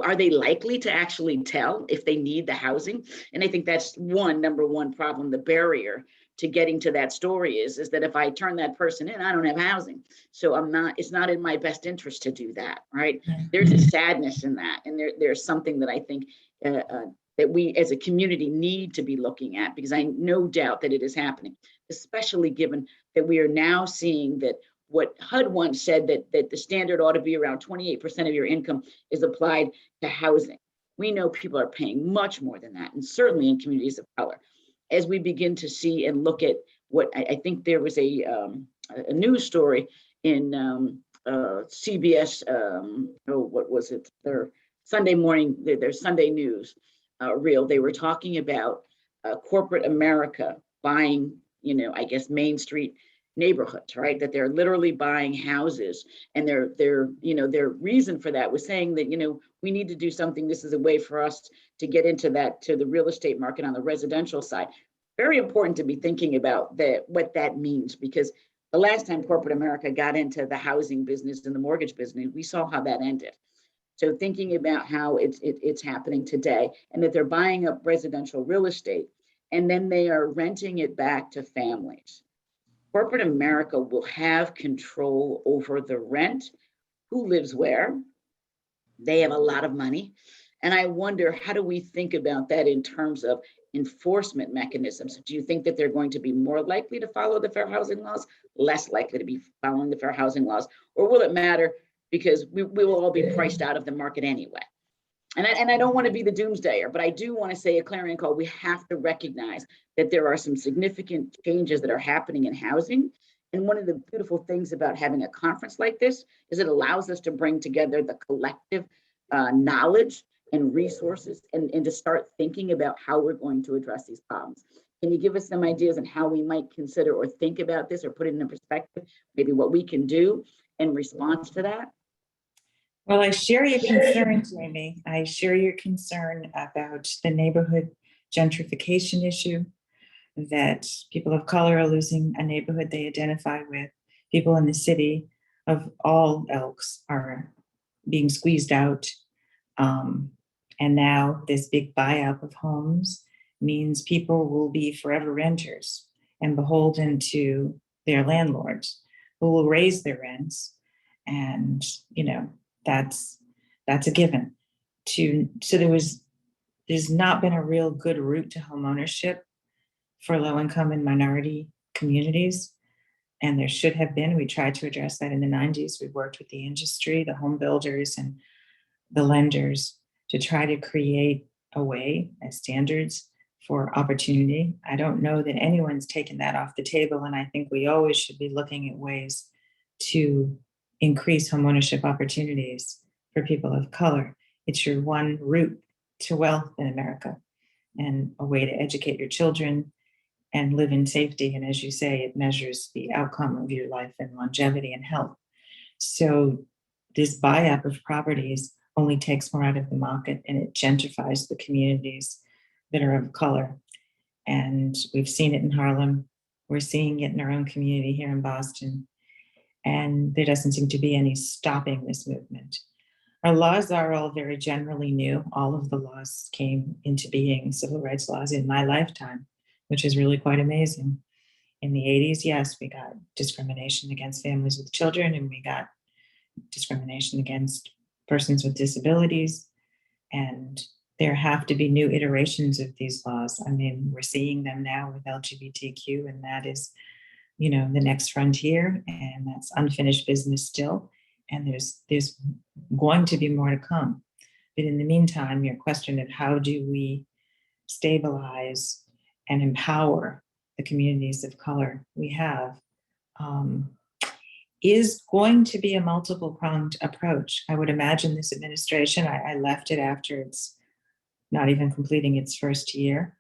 are they likely to actually tell if they need the housing? And I think that's number one problem, the barrier to getting to that story is that if I turn that person in, I don't have housing. So it's not in my best interest to do that, right? There's a sadness in that. And there's something that I think that we as a community need to be looking at, because I no doubt that it is happening, especially given that we are now seeing that what HUD once said, that the standard ought to be around 28% of your income is applied to housing. We know people are paying much more than that, and certainly in communities of color. As we begin to see and look at what I think there was a news story in CBS, what was it? Their Sunday morning, their Sunday news reel. They were talking about corporate America buying, I guess Main Street neighborhoods, right? That they're literally buying houses, and their reason for that was saying that we need to do something. This is a way for us to get into the real estate market on the residential side. Very important to be thinking about what that means, because the last time corporate America got into the housing business and the mortgage business, we saw how that ended. So thinking about how it's happening today, and that they're buying up residential real estate and then they are renting it back to families. Corporate America will have control over the rent, who lives where. They have a lot of money. And I wonder, how do we think about that in terms of enforcement mechanisms? Do you think that they're going to be more likely to follow the fair housing laws, less likely to be following the fair housing laws? Or will it matter because we will all be priced out of the market anyway? And I don't want to be the doomsdayer, but I do want to say a clarion call. We have to recognize that there are some significant changes that are happening in housing. And one of the beautiful things about having a conference like this is it allows us to bring together the collective knowledge and resources and to start thinking about how we're going to address these problems. Can you give us some ideas on how we might consider or think about this, or put it in perspective, maybe what we can do in response to that? Well, I share your concern, Jamie. I share your concern about the neighborhood gentrification issue, that people of color are losing a neighborhood they identify with. People in the city of all ilks are being squeezed out. And now this big buy-up of homes means people will be forever renters and beholden to their landlords, who will raise their rents. And, that's a given. So there's not been a real good route to home ownership for low-income and minority communities. And there should have been. We tried to address that in the 90s. We worked with the industry, the home builders, and the lenders to try to create a way, as standards for opportunity. I don't know that anyone's taken that off the table. And I think we always should be looking at ways to increase homeownership opportunities for people of color. It's your one route to wealth in America, and a way to educate your children and live in safety. And as you say, it measures the outcome of your life and longevity and health. So this buy-up of properties only takes more out of the market, and it gentrifies the communities that are of color. And we've seen it in Harlem. We're seeing it in our own community here in Boston. And there doesn't seem to be any stopping this movement. Our laws are all very generally new. All of the laws came into being, civil rights laws, in my lifetime, which is really quite amazing. In the 80s, yes, we got discrimination against families with children, and we got discrimination against persons with disabilities. And there have to be new iterations of these laws. I mean, we're seeing them now with LGBTQ, and that is, the next frontier, and that's unfinished business still. And there's going to be more to come. But in the meantime, your question of how do we stabilize and empower the communities of color we have is going to be a multiple-pronged approach. I would imagine this administration, I left it after it's not even completing its first year.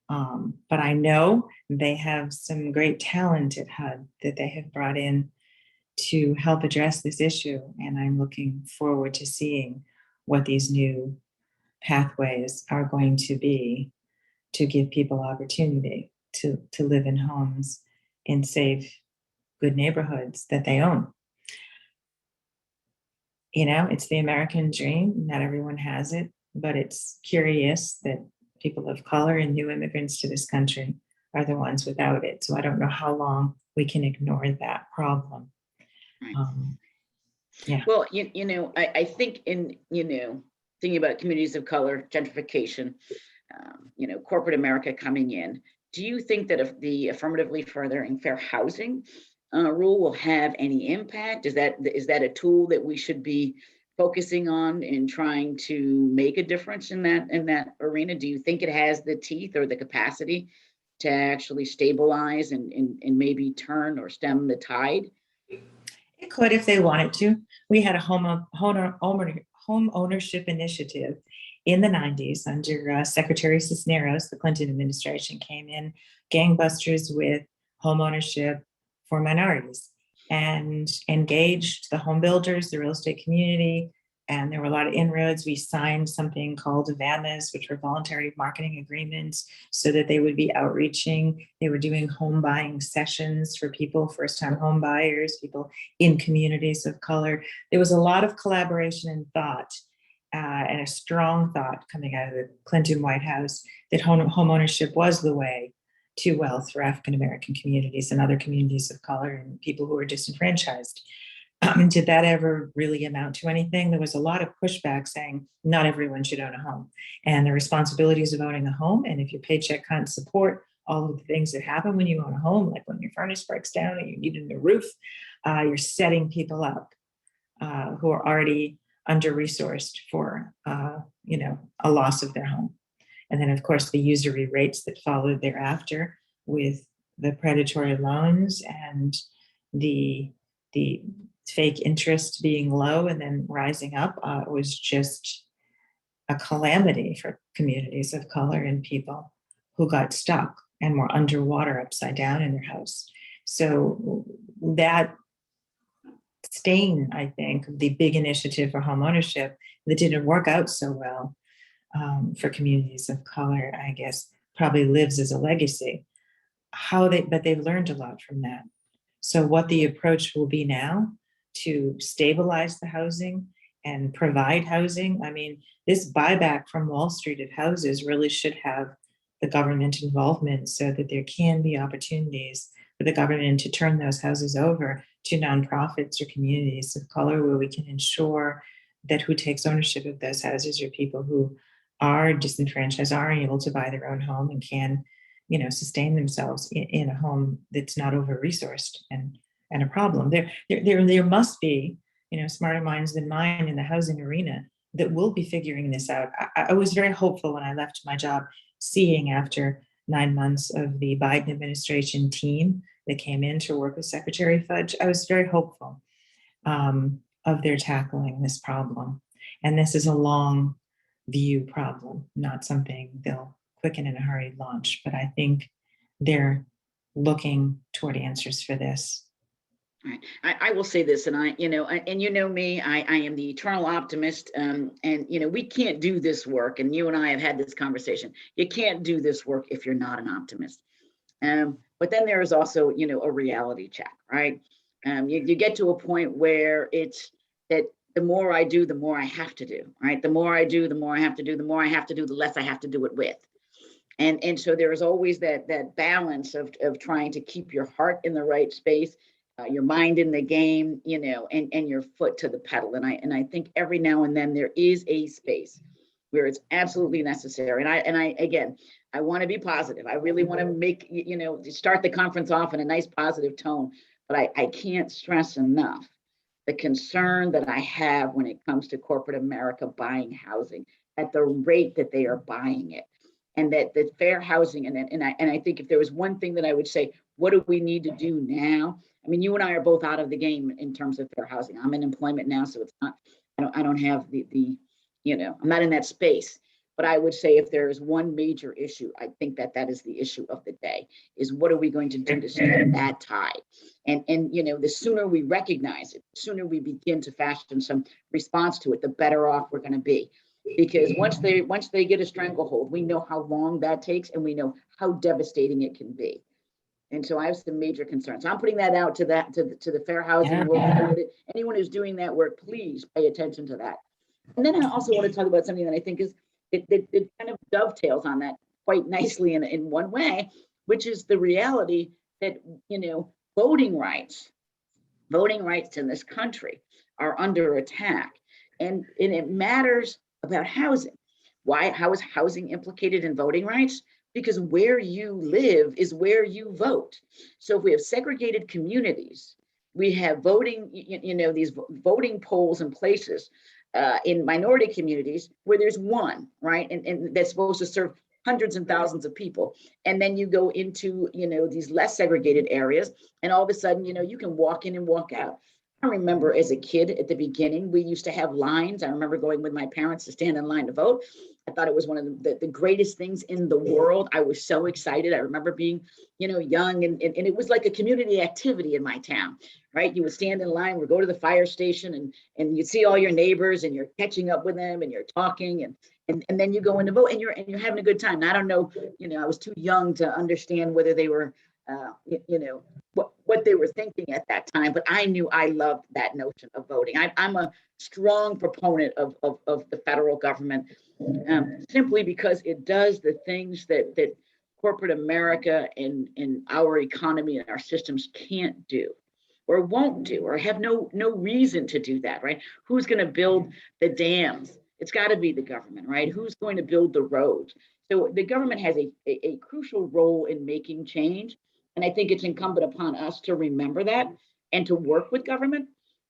But I know they have some great talent at HUD that they have brought in to help address this issue. And I'm looking forward to seeing what these new pathways are going to be to give people opportunity to live in homes in safe, good neighborhoods that they own. It's the American dream. Not everyone has it, but it's curious that people of color and new immigrants to this country are the ones without it. So I don't know how long we can ignore that problem. Right. Yeah. Well, I think thinking about communities of color, gentrification, corporate America coming in, do you think that if the affirmatively furthering fair housing rule will have any impact? Is that a tool that we should be focusing on in trying to make a difference in that arena? Do you think it has the teeth or the capacity to actually stabilize and maybe turn or stem the tide? It could if they wanted to. We had a home ownership initiative in the 90s under Secretary Cisneros. The Clinton administration came in gangbusters with home ownership for minorities and engaged the home builders, the real estate community, and there were a lot of inroads. We signed something called VAMAs, which were voluntary marketing agreements, so that they would be outreaching. They were doing home buying sessions for people, first-time home buyers, people in communities of color. There was a lot of collaboration and thought, and a strong thought coming out of the Clinton White House that home ownership was the way to wealth for African-American communities and other communities of color and people who were disenfranchised. Did that ever really amount to anything? There was a lot of pushback saying not everyone should own a home, and the responsibilities of owning a home, and if your paycheck can't support all of the things that happen when you own a home, like when your furnace breaks down and you need a new roof, you're setting people up who are already under-resourced for a loss of their home. And then, of course, the usury rates that followed thereafter with the predatory loans and the fake interest being low and then rising up was just a calamity for communities of color and people who got stuck and were underwater upside down in their house. So that stain, I think, the big initiative for home ownership that didn't work out so well for communities of color, I guess, probably lives as a legacy. But they've learned a lot from that. So what the approach will be now to stabilize the housing and provide housing. I mean, this buyback from Wall Street of houses really should have the government involvement so that there can be opportunities for the government to turn those houses over to nonprofits or communities of color where we can ensure that who takes ownership of those houses are people who are disenfranchised, are able to buy their own home and can, sustain themselves in a home that's not over-resourced and a problem. There must be, smarter minds than mine in the housing arena that will be figuring this out. I was very hopeful when I left my job, seeing after 9 months of the Biden administration team that came in to work with Secretary Fudge. I was very hopeful of their tackling this problem. And this is a long view problem, not something they'll quicken in a hurried launch. But I think they're looking toward answers for this. Right. I will say this, and me, I am the eternal optimist, and we can't do this work, and you and I have had this conversation. You can't do this work if you're not an optimist. But then there is also, a reality check, right? You get to a point where it's that the more I do, the more I have to do, right? The more I do, the more I have to do, the more I have to do, the less I have to do it with. And so there is always that balance of trying to keep your heart in the right space, your mind in the game, and your foot to the pedal. And I think every now and then there is a space where it's absolutely necessary. And I want to be positive. I really want to make, start the conference off in a nice positive tone, but I can't stress enough the concern that I have when it comes to corporate America buying housing at the rate that they are buying it. And that the fair housing, and I think if there was one thing that I would say, what do we need to do now? I mean, you and I are both out of the game in terms of fair housing. I'm in employment now, so it's not. I don't have the I'm not in that space. But I would say if there is one major issue, I think that is the issue of the day: is what are we going to do to stem that tide? And the sooner we recognize it, the sooner we begin to fashion some response to it, the better off we're going to be. Because once they get a stranglehold, we know how long that takes, and we know how devastating it can be. And so I have some major concerns. I'm putting that out to the fair housing world. Anyone who's doing that work, please pay attention to that. And then I also want to talk about something that I think is it kind of dovetails on that quite nicely in one way, which is the reality that, voting rights in this country are under attack. And it matters about housing. Why? How is housing implicated in voting rights? Because where you live is where you vote. So if we have segregated communities, we have voting, these voting polls in places in minority communities where there's one, right? And that's supposed to serve hundreds and thousands of people. And then you go into, these less segregated areas, and all of a sudden, you can walk in and walk out. I remember as a kid at the beginning, we used to have lines. I remember going with my parents to stand in line to vote. I thought it was one of the greatest things in the world. I was so excited. I remember being, young, and it was like a community activity in my town, right? You would stand in line, we'd go to the fire station, and you'd see all your neighbors, and you're catching up with them, and you're talking, and then you go in to vote, and you're having a good time. And I don't know, I was too young to understand whether they were, what they were thinking at that time, but I knew I loved that notion of voting. I'm a strong proponent of the federal government, simply because it does the things that corporate America and our economy and our systems can't do, or won't do, or have no reason to do that, right? Who's going to build the dams? It's got to be the government, right? Who's going to build the roads? So the government has a crucial role in making change. And I think it's incumbent upon us to remember that and to work with government.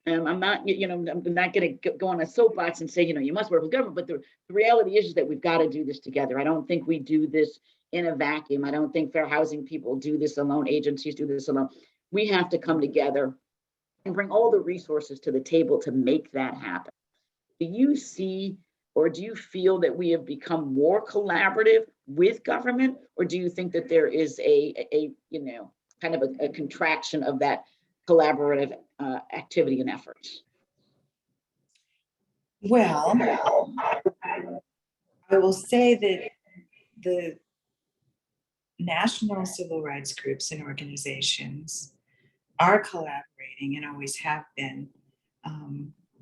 I'm not, I'm not going to go on a soapbox and say, you must work with government, but the reality is that we've got to do this together. I don't think we do this in a vacuum. I don't think fair housing people do this alone. Agencies do this alone. We have to come together and bring all the resources to the table to make that happen. Do you see, or do you feel that we have become more collaborative with government, or do you think that there is a kind of a contraction of that collaborative activity and efforts? Well, I will say that the national civil rights groups and organizations are collaborating and always have been.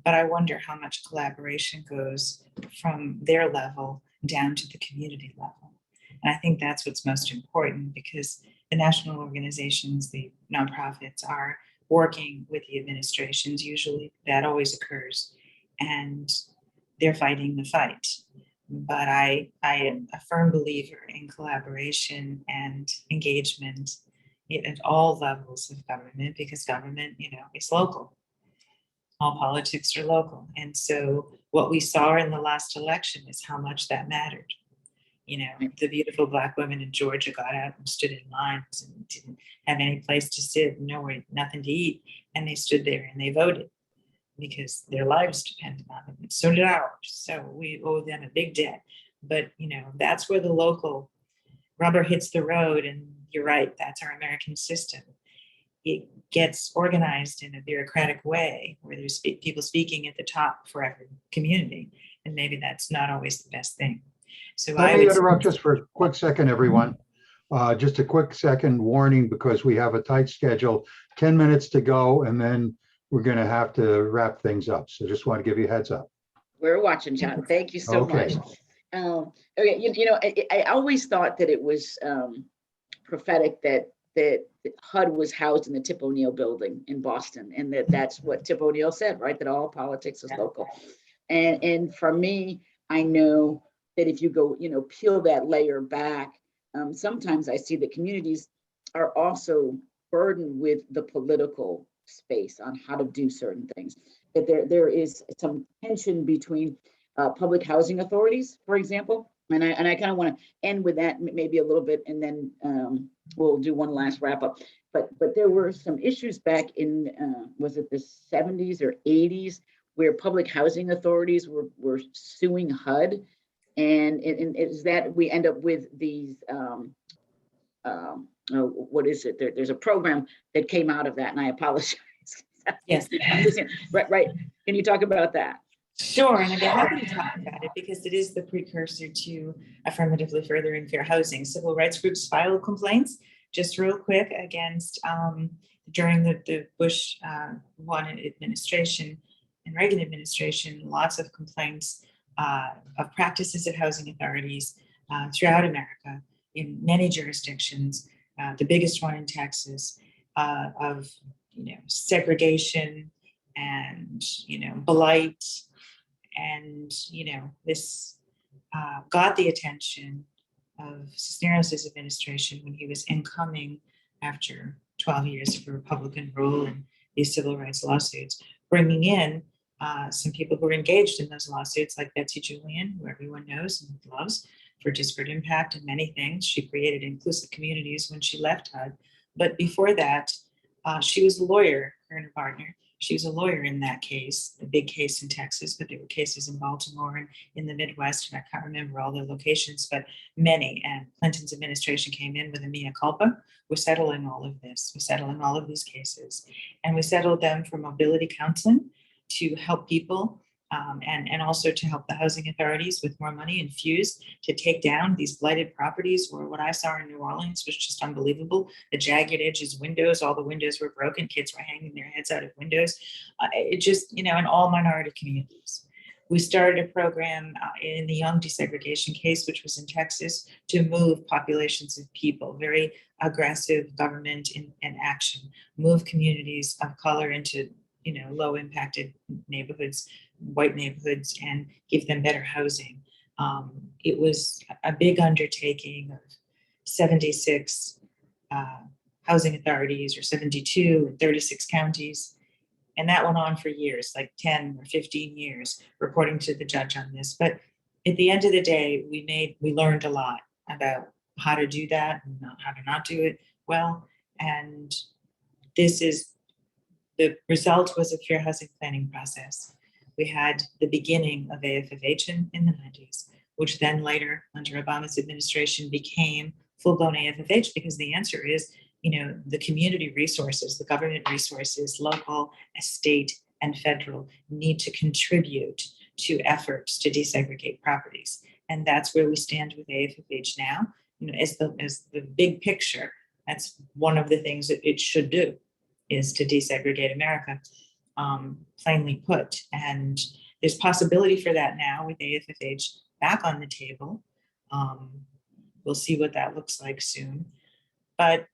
But I wonder how much collaboration goes from their level down to the community level. And I think that's what's most important, because the national organizations, the nonprofits, are working with the administrations. Usually that always occurs, and they're fighting the fight. But I am a firm believer in collaboration and engagement at all levels of government, because government, is local. All politics are local. And so what we saw in the last election is how much that mattered. The beautiful Black women in Georgia got out and stood in lines and didn't have any place to sit, nowhere, nothing to eat. And they stood there and they voted because their lives depended on it. And so did ours. So we owe them a big debt. But, that's where the local rubber hits the road. And you're right, that's our American system. It gets organized in a bureaucratic way where there's people speaking at the top for every community. And maybe that's not always the best thing. So Let me interrupt just for a quick second, everyone. Just a quick second warning, because we have a tight schedule, 10 minutes to go, and then we're going to have to wrap things up. So just want to give you a heads up. We're watching, John. Thank you so much. Okay, I always thought that it was prophetic that HUD was housed in the Tip O'Neill building in Boston, and that's what Tip O'Neill said, right? That all politics is local. And for me, I know that if you go, peel that layer back, sometimes I see that communities are also burdened with the political space on how to do certain things. That there is some tension between public housing authorities, for example. And I kind of want to end with that maybe a little bit, and then we'll do one last wrap up. But there were some issues back in, was it the 70s or 80s, where public housing authorities were suing HUD. And is that we end up with these, what is it? There's a program that came out of that, and I apologize. Yes. Right. Can you talk about that? Sure, and I'd be happy to talk about it because it is the precursor to affirmatively furthering fair housing. Civil rights groups file complaints, just real quick, against during the Bush one administration and Reagan administration, lots of complaints of practices of housing authorities throughout America in many jurisdictions the biggest one in Texas, of, segregation and, blight. And, this got the attention of Cisneros' administration when he was incoming after 12 years of Republican rule and these civil rights lawsuits, bringing in some people who were engaged in those lawsuits, like Betsy Julian, who everyone knows and loves for disparate impact and many things. She created inclusive communities when she left HUD. But before that, she was a lawyer, her and her partner. She was a lawyer in that case, the big case in Texas, but there were cases in Baltimore and in the Midwest, and I can't remember all the locations, but many. And Clinton's administration came in with a mea culpa. We're settling all of this. We're settling all of these cases. And we settled them for mobility counseling to help people, and also to help the housing authorities with more money infused to take down these blighted properties. Or what I saw in New Orleans was just unbelievable. The jagged edges, windows, all the windows were broken. Kids were hanging their heads out of windows. It just, in all minority communities. We started a program in the Young desegregation case, which was in Texas, to move populations of people, very aggressive government in action, move communities of color into low impacted neighborhoods, white neighborhoods, and give them better housing. It was a big undertaking of 76 housing authorities, or 72 in 36 counties. And that went on for years, like 10 or 15 years, reporting to the judge on this. But at the end of the day, we learned a lot about how to do that and how to not do it well. And the result was a fair housing planning process. We had the beginning of AFFH in the 90s, which then later, under Obama's administration, became full-blown AFFH, because the answer is, the community resources, the government resources, local, state, and federal, need to contribute to efforts to desegregate properties. And that's where we stand with AFFH now. As the big picture, that's one of the things that it should do, is to desegregate America, plainly put. And there's possibility for that now with AFFH back on the table. We'll see what that looks like soon. But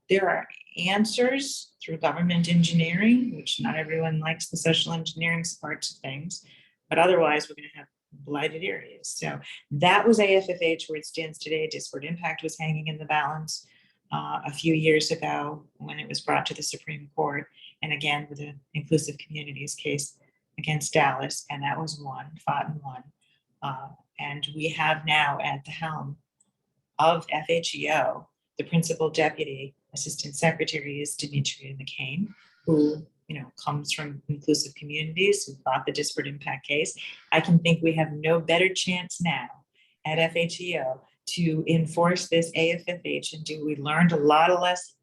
there are answers through government engineering, which not everyone likes the social engineering parts of things, but otherwise we're going to have blighted areas. So that was AFFH where it stands today. Disparate impact was hanging in the balance a few years ago when it was brought to the Supreme Court, and again with the inclusive communities case against Dallas, and that was fought and won. And we have now at the helm of FHEO, the principal deputy assistant secretary is Demetria McCain, who comes from inclusive communities, who fought the disparate impact case. I can think we have no better chance now at FHEO to enforce this AFFH, and we learned a lot of lessons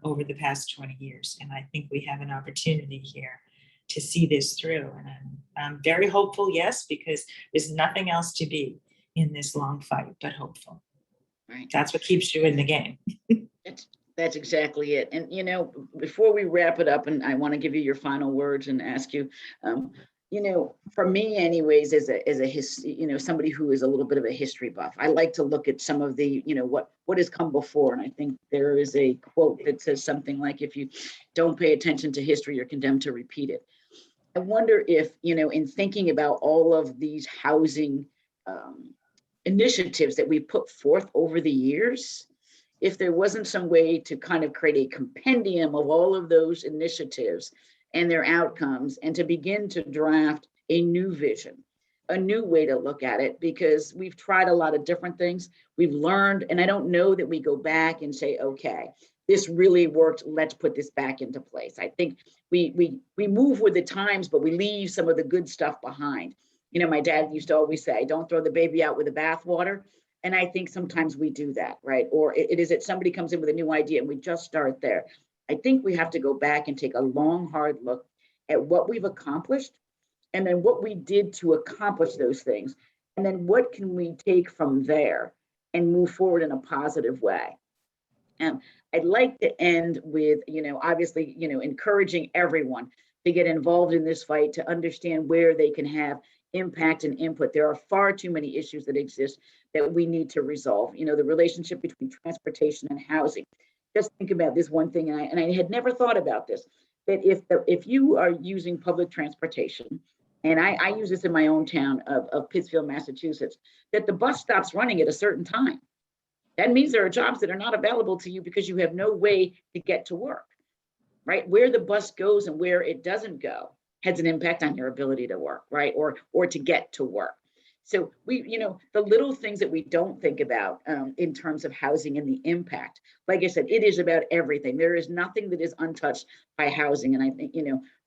over the past 20 years. And I think we have an opportunity here to see this through. And I'm very hopeful, yes, because there's nothing else to be in this long fight but hopeful. Right. That's what keeps you in the game. That's exactly it. And, before we wrap it up, and I want to give you your final words and ask you, for me anyways, as somebody who is a little bit of a history buff, I like to look at some of the, what has come before. And I think there is a quote that says something like, if you don't pay attention to history, you're condemned to repeat it. I wonder if, in thinking about all of these housing initiatives that we put forth over the years, if there wasn't some way to kind of create a compendium of all of those initiatives and their outcomes, and to begin to draft a new vision, a new way to look at it, because we've tried a lot of different things. We've learned, and I don't know that we go back and say, okay, this really worked, let's put this back into place. I think we move with the times, but we leave some of the good stuff behind. My dad used to always say, don't throw the baby out with the bathwater. And I think sometimes we do that, right? Or it is that somebody comes in with a new idea and we just start there. I think we have to go back and take a long, hard look at what we've accomplished, and then what we did to accomplish those things. And then what can we take from there and move forward in a positive way? I'd like to end with, obviously, encouraging everyone to get involved in this fight, to understand where they can have impact and input. There are far too many issues that exist that we need to resolve. You know, the relationship between transportation and housing. Just think about this one thing, and I had never thought about this, that if you are using public transportation, and I use this in my own town of Pittsfield, Massachusetts, that the bus stops running at a certain time. That means there are jobs that are not available to you because you have no way to get to work, right? Where the bus goes and where it doesn't go has an impact on your ability to work, right? Or to get to work. So the little things that we don't think about in terms of housing and the impact, like I said, it is about everything. There is nothing that is untouched by housing. And I think,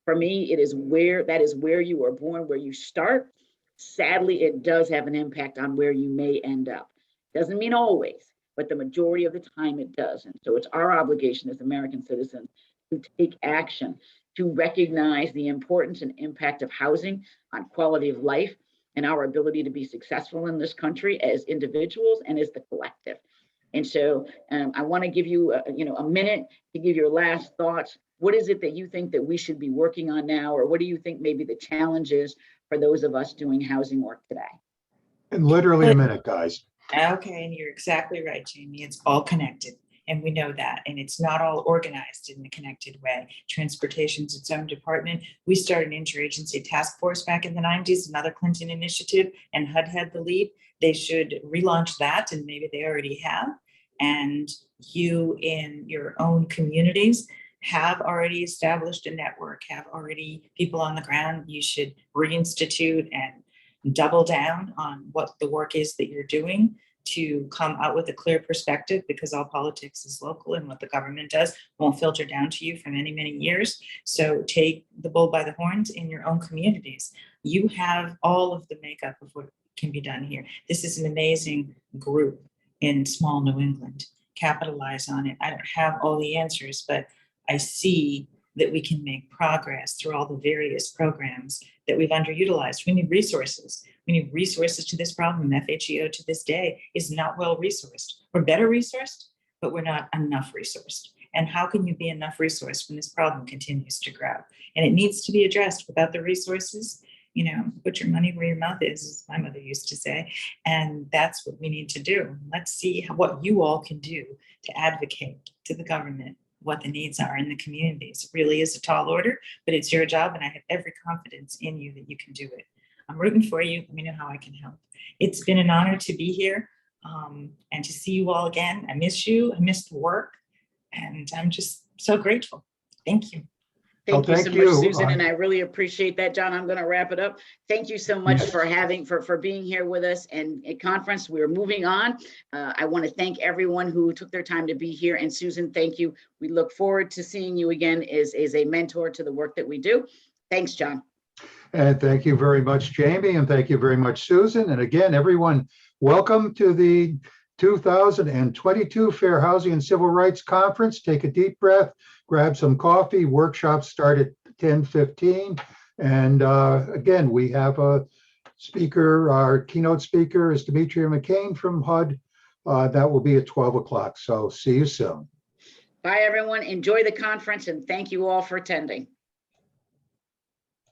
for me, that is where you were born, where you start. Sadly, it does have an impact on where you may end up. Doesn't mean always, but the majority of the time it does. And so it's our obligation as American citizens to take action, to recognize the importance and impact of housing on quality of life and our ability to be successful in this country as individuals and as the collective. And so I want to give you a minute to give your last thoughts. What is it that you think that we should be working on now, or what do you think maybe the challenge is for those of us doing housing work today? In literally a minute, guys. Okay, and you're exactly right, Jamie. It's all connected, and we know that. And it's not all organized in a connected way. Transportation's its own department. We started an interagency task force back in the 90s, another Clinton initiative, and HUD had the lead. They should relaunch that, and maybe they already have. And you in your own communities have already established a network, have already people on the ground. You should reinstitute and double down on what the work is that you're doing to come out with a clear perspective, because all politics is local and what the government does won't filter down to you for many, many years. So take the bull by the horns in your own communities. You have all of the makeup of what can be done here. This is an amazing group in small New England. Capitalize on it. I don't have all the answers, but I see that we can make progress through all the various programs that we've underutilized. We need resources. We need resources to this problem. FHEO to this day is not well resourced. We're better resourced, but we're not enough resourced. And how can you be enough resourced when this problem continues to grow? And it needs to be addressed. Without the resources, put your money where your mouth is, as my mother used to say. And that's what we need to do. Let's see what you all can do to advocate to the government what the needs are in the communities. It really is a tall order, but it's your job, and I have every confidence in you that you can do it. I'm rooting for you. Let me know how I can help. It's been an honor to be here and to see you all again. I miss you. I miss the work, and I'm just so grateful. Thank you. Thank you so much, Susan, and I really appreciate that, John. I'm going to wrap it up. Thank you so much for being here with us and at conference. We're moving on. I want to thank everyone who took their time to be here, and Susan, thank you. We look forward to seeing you again as a mentor to the work that we do. Thanks, John. And thank you very much, Jamie, and thank you very much, Susan. And again, everyone, welcome to the 2022 Fair Housing and Civil Rights Conference. Take a deep breath, grab some coffee. Workshops start at 10:15. And again, we have a speaker. Our keynote speaker is Demetria McCain from HUD. That will be at 12 o'clock. So see you soon. Bye, everyone. Enjoy the conference, and thank you all for attending.